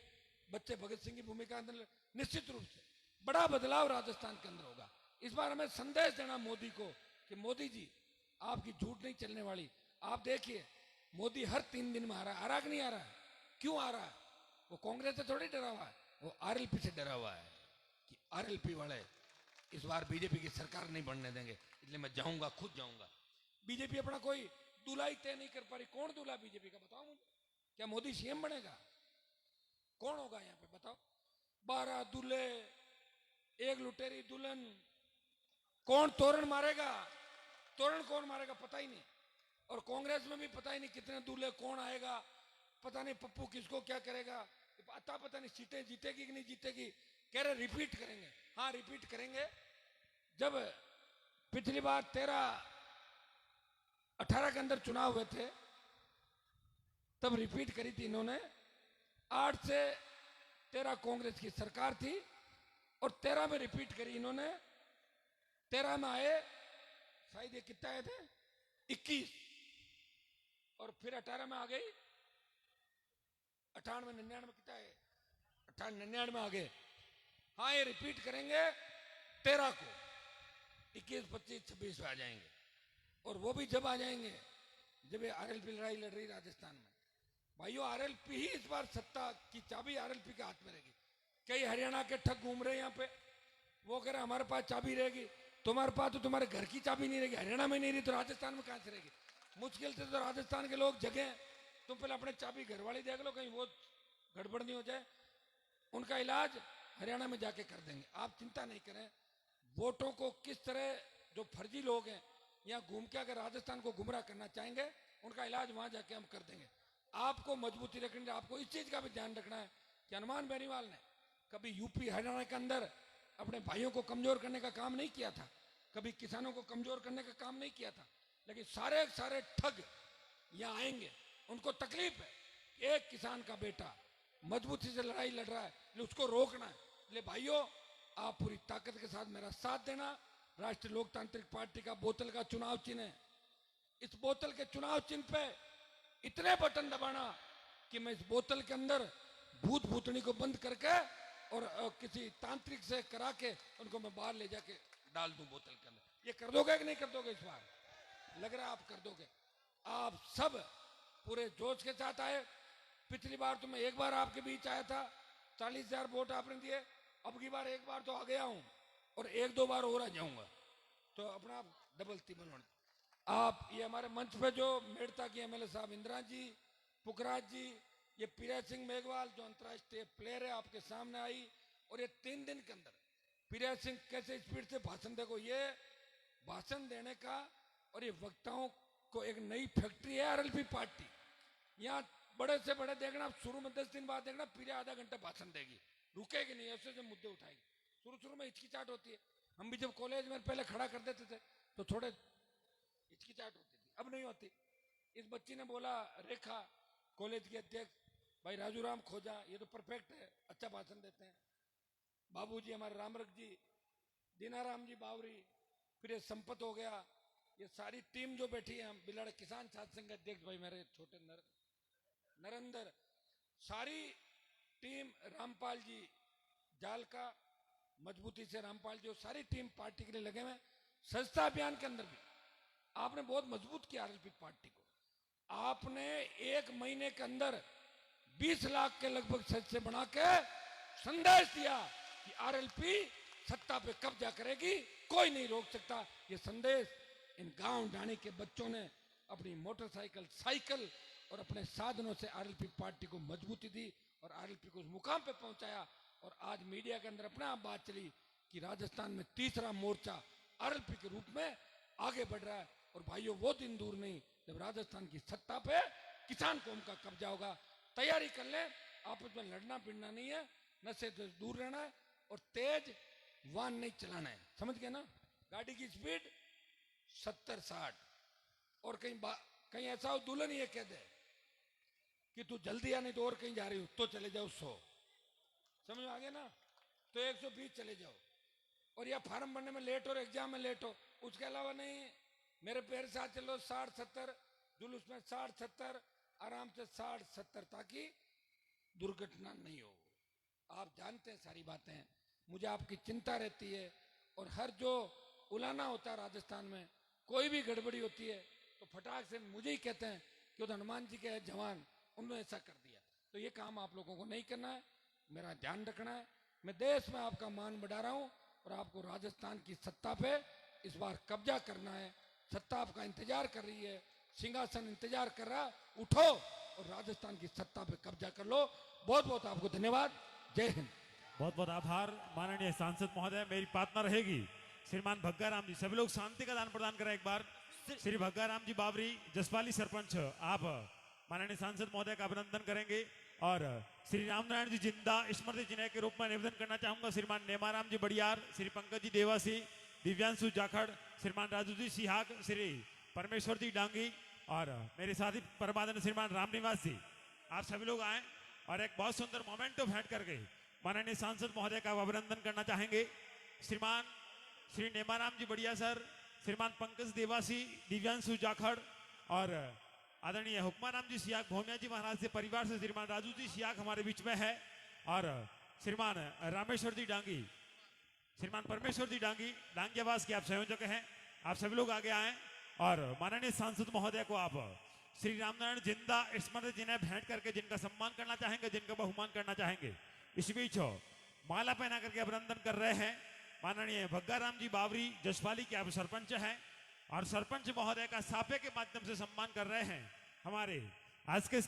बच्चे भगत सिंह की भूमिका अंदर। निश्चित रूप से बड़ा बदलाव राजस्थान के अंदर होगा। इस बार हमें संदेश देना मोदी को कि मोदी जी आपकी झूठ नहीं चलने वाली। आप देखिए मोदी हर 3 दिन में आ रहा है कि नहीं आ रहा है? क्यों आ रहा है? वो कांग्रेस से थोड़ी डरा हुआ है, वो आरएलपी से डरा हुआ है कि आरएलपी वाले इस बार बीजेपी की सरकार नहीं बनने देंगे, इसलिए मैं जाऊंगा, खुद जाऊंगा। बीजेपी अपना कोई दूल्हा ही तय नहीं कर पा रही। कौन दूल्हा बीजेपी का? बताओ मुझे। क्या मोदी सीएम बनेगा? कौन होगा यहाँ पे बताओ? 12 दूल्हे, एक लुटेरी दुल्हन। कौन तोरण मारेगा? तोरण कौन मारेगा पता ही नहीं। और कांग्रेस में भी पता ही नहीं कितने दूल्हे, कौन आएगा पता नहीं। पप्पू किसको क्या करेगा पता नहीं। सीटें जीतेगी कि नहीं जीतेगी। कह रहे रिपीट करेंगे। हाँ रिपीट करेंगे। जब पिछली बार 13-18 के अंदर चुनाव हुए थे तब रिपीट करी थी इन्होंने। 8 से 13 कांग्रेस की सरकार थी और 13 में रिपीट करी इन्होंने। 13 में आए, शायद ये कितना आए थे 21, और फिर 18 में आ गई 98 99 कितना है 98 99 में आ गए। हाँ ये रिपीट करेंगे 13 को, 21 25 26 में आ जाएंगे। और वो भी जब आ जाएंगे जब आरएलपी लड़ाई लड़ रही राजस्थान में। भाइयों आरएलपी ही इस बार सत्ता की चाबी आरएलपी के हाथ में रहेगी। कई हरियाणा के ठग घूम रहे हैं यहाँ पे, वो कह रहे हमारे पास चाबी रहेगी। तुम्हारे पास तो तुम्हारे घर की चाबी नहीं रहेगी, हरियाणा में नहीं रही तो राजस्थान में कहां से रहेगी? मुश्किल से तो राजस्थान के लोग जगह। तुम पहले अपने चाबी घर वाली देख लो, कहीं वो गड़बड़ नहीं हो जाए। उनका इलाज हरियाणा में जाके कर देंगे, आप चिंता नहीं करें। वोटों को किस तरह जो फर्जी लोग हैं यहाँ घूम के अगर राजस्थान को गुमराह करना चाहेंगे, उनका इलाज वहां जाके हम कर देंगे। आपको मजबूती रखनी है। आपको इस चीज का भी ध्यान रखना है कि हनुमान बेनीवाल ने कभी यूपी हरियाणा के अंदर अपने भाइयों को कमजोर करने का काम नहीं किया था, कभी किसानों को कमजोर करने का काम नहीं किया था। लेकिन सारे सारे ठग यहाँ आएंगे, उनको तकलीफ है कि एक किसान का बेटा मजबूती से लड़ाई लड़ रहा है, उसको रोकना है। इसलिए भाइयों आप पूरी ताकत के साथ मेरा साथ देना। राष्ट्रीय लोकतांत्रिक पार्टी का बोतल का चुनाव चिन्ह है इस बोतल के चुनाव चिन्ह पे इतने बटन दबाना कि मैं इस बोतल के अंदर भूत भूतनी को बंद करके और किसी तांत्रिक से करा के उनको मैं बाहर ले जाके डाल दूं बोतल के अंदर। ये कर दोगे कि नहीं कर दोगे? इस बार लग रहा है आप कर दोगे। आप सब पूरे जोश के साथ आए। पिछली बार तो मैं एक बार आपके बीच आया था, 40,000 वोट आपने दिए। अब की बार एक बार तो आ गया हूं और 1-2 बार और आ जाऊंगा, तो अपना आप डबल तिबल होने। आप ये हमारे मंच पे जो मेड़ता की एमएलए साहब इंदिरा जी, पुखराज जी, ये प्रिया सिंह मेघवाल जो अंतर्राष्ट्रीय प्लेयर है आपके सामने आई, और ये 3 दिन के अंदर प्रिया सिंह कैसे स्पीड से भाषण, देखो ये भाषण देने का, और ये वक्ताओं को एक नई फैक्ट्री है आरएलपी पार्टी। यहाँ बड़े से बड़े देखना, शुरू में 10 दिन बाद देखना प्रिया आधा घंटा भाषण देगी, रुकेगी नहीं, ऐसे ऐसे मुद्दे उठाएगी। शुरू में हिचकिचाहट होती है। हम भी जब कॉलेज में पहले खड़ा कर देते थे तो थोड़े हिचकिचाहट होती थी, अब नहीं होती। इस बच्ची ने बोला, रेखा कॉलेज के अध्यक्ष भाई राजू राम खोजा, ये तो परफेक्ट है, अच्छा भाषण देते हैं। बाबूजी हमारे रामरख जी, दीनाराम जी बावरी, फिर ये संपत हो गया, ये सारी टीम जो बैठी है, हम बिलाड़ किसान छात्र संघ अध्यक्ष भाई मेरे छोटे नरेंद्र, सारी टीम, रामपाल जी जाल का मजबूती से, रामपाल जी, सारी टीम पार्टी के लिए लगे हुए। सस्ता अभियान के अंदर भी आपने बहुत मजबूत किया आरएलपी पार्टी को। आपने 1 महीने के अंदर 20 लाख के लगभग सदस्य बना के संदेश दिया कि आरएलपी सत्ता पे कब्जा करेगी, कोई नहीं रोक सकता। ये संदेश इन गांव डाणी के बच्चों ने अपनी मोटरसाइकिल, साइकिल और अपने साधनों से आरएलपी पार्टी को मजबूती दी और आरएलपी को उस मुकाम पे पहुंचाया। और आज मीडिया के अंदर अपने आप बात चली कि राजस्थान में तीसरा मोर्चा आरएलपी के रूप में आगे बढ़ रहा है। और भाइयों, वो दिन दूर नहीं जब राजस्थान की सत्ता पे किसान कौम का कब्जा होगा। तैयारी कर ले, आपस में लड़ना भिड़ना नहीं है, नशे से दूर रहना है और तेज वाहन नहीं चलाना है, समझ गए ना? गाड़ी की स्पीड 70-60, और कहीं ऐसा हो दुल्हन ये कह दे कि तू जल्दी आ, नहीं तो और कहीं जा रही हो, तो चले जाओ 100, समझ में आ गया ना? तो 120 चले जाओ। और या फार्म भरने में लेट हो और एग्जाम में लेट हो, उसके अलावा नहीं, मेरे पैर साथ चलो 60-70, जुलूस में 60-70, आराम से 60-70, ताकि दुर्घटना नहीं हो। आप जानते हैं सारी बातें, मुझे आपकी चिंता रहती है। और हर जो उलाना होता है राजस्थान में, कोई भी गड़बड़ी होती है तो फटाक से मुझे ही कहते हैं कि वो हनुमान जी के जवान, उन्होंने ऐसा कर दिया। तो ये काम आप लोगों को नहीं करना है, मेरा ध्यान रखना है। मैं देश में आपका मान बढ़ा रहा हूँ और आपको राजस्थान की सत्ता पे इस बार कब्जा करना है। सत्ता आपका इंतजार कर रही है, सिंहासन इंतजार कर रहा, उठो और राजस्थान की सत्ता पे कब्जा कर लो। बहुत बहुत आपको धन्यवाद, जय हिंद। बहुत बहुत आभार माननीय सांसद महोदय। मेरी प्रार्थना रहेगी श्रीमान भग्गाराम जी, सभी लोग शांति का दान प्रदान करें एक बार। श्री भग्गाराम जी बावरी, जसपाली सरपंच, आप माननीय सांसद महोदय का अभिनंदन करेंगे। और श्री रामनारायण जी जिंदा स्मृति चिन्ह के रूप में निवेदन करना चाहूंगा श्रीमान नेमाराम जी बड़ियार, श्री पंकज जी देवासी, दिव्यांशु जाखड़, श्रीमान राजू जी सिहाग, श्री परमेश्वर जी डांगी और मेरे साथी परमादन श्रीमान रामनिवास जी, आप सभी लोग आए और एक बहुत सुंदर मोमेंट ऑफ हैड करके माननीय सांसद महोदय का अभिनंदन करना चाहेंगे। श्रीमान श्री नेमाराम जी बढ़िया सर, श्रीमान पंकज देवासी, दिव्यांशु जाखड़ और आदरणीय हुक्माराम जी सियाग भौमिया जी महाराज के परिवार से श्रीमान राजू जी सियाग हमारे बीच में है और श्रीमान रामेश्वर जी डांगी, श्रीमान परमेश्वर जी डांगी, डांगियावास के आप संयोजक हैं। आप सभी लोग आगे आए और माननीय सांसद महोदय को आप श्री रामनारायण जिंदा स्मृति जिन्हें भेंट करके जिनका सम्मान करना चाहेंगे, जिनका बहुमान करना चाहेंगे। इस बीच माला पहना करके अभिनंदन कर रहे हैं माननीय भग्गाराम जी बावरी, जसपाली के आप सरपंच हैं और सरपंच महोदय का साफे के माध्यम से सम्मान कर रहे हैं हमारे आज के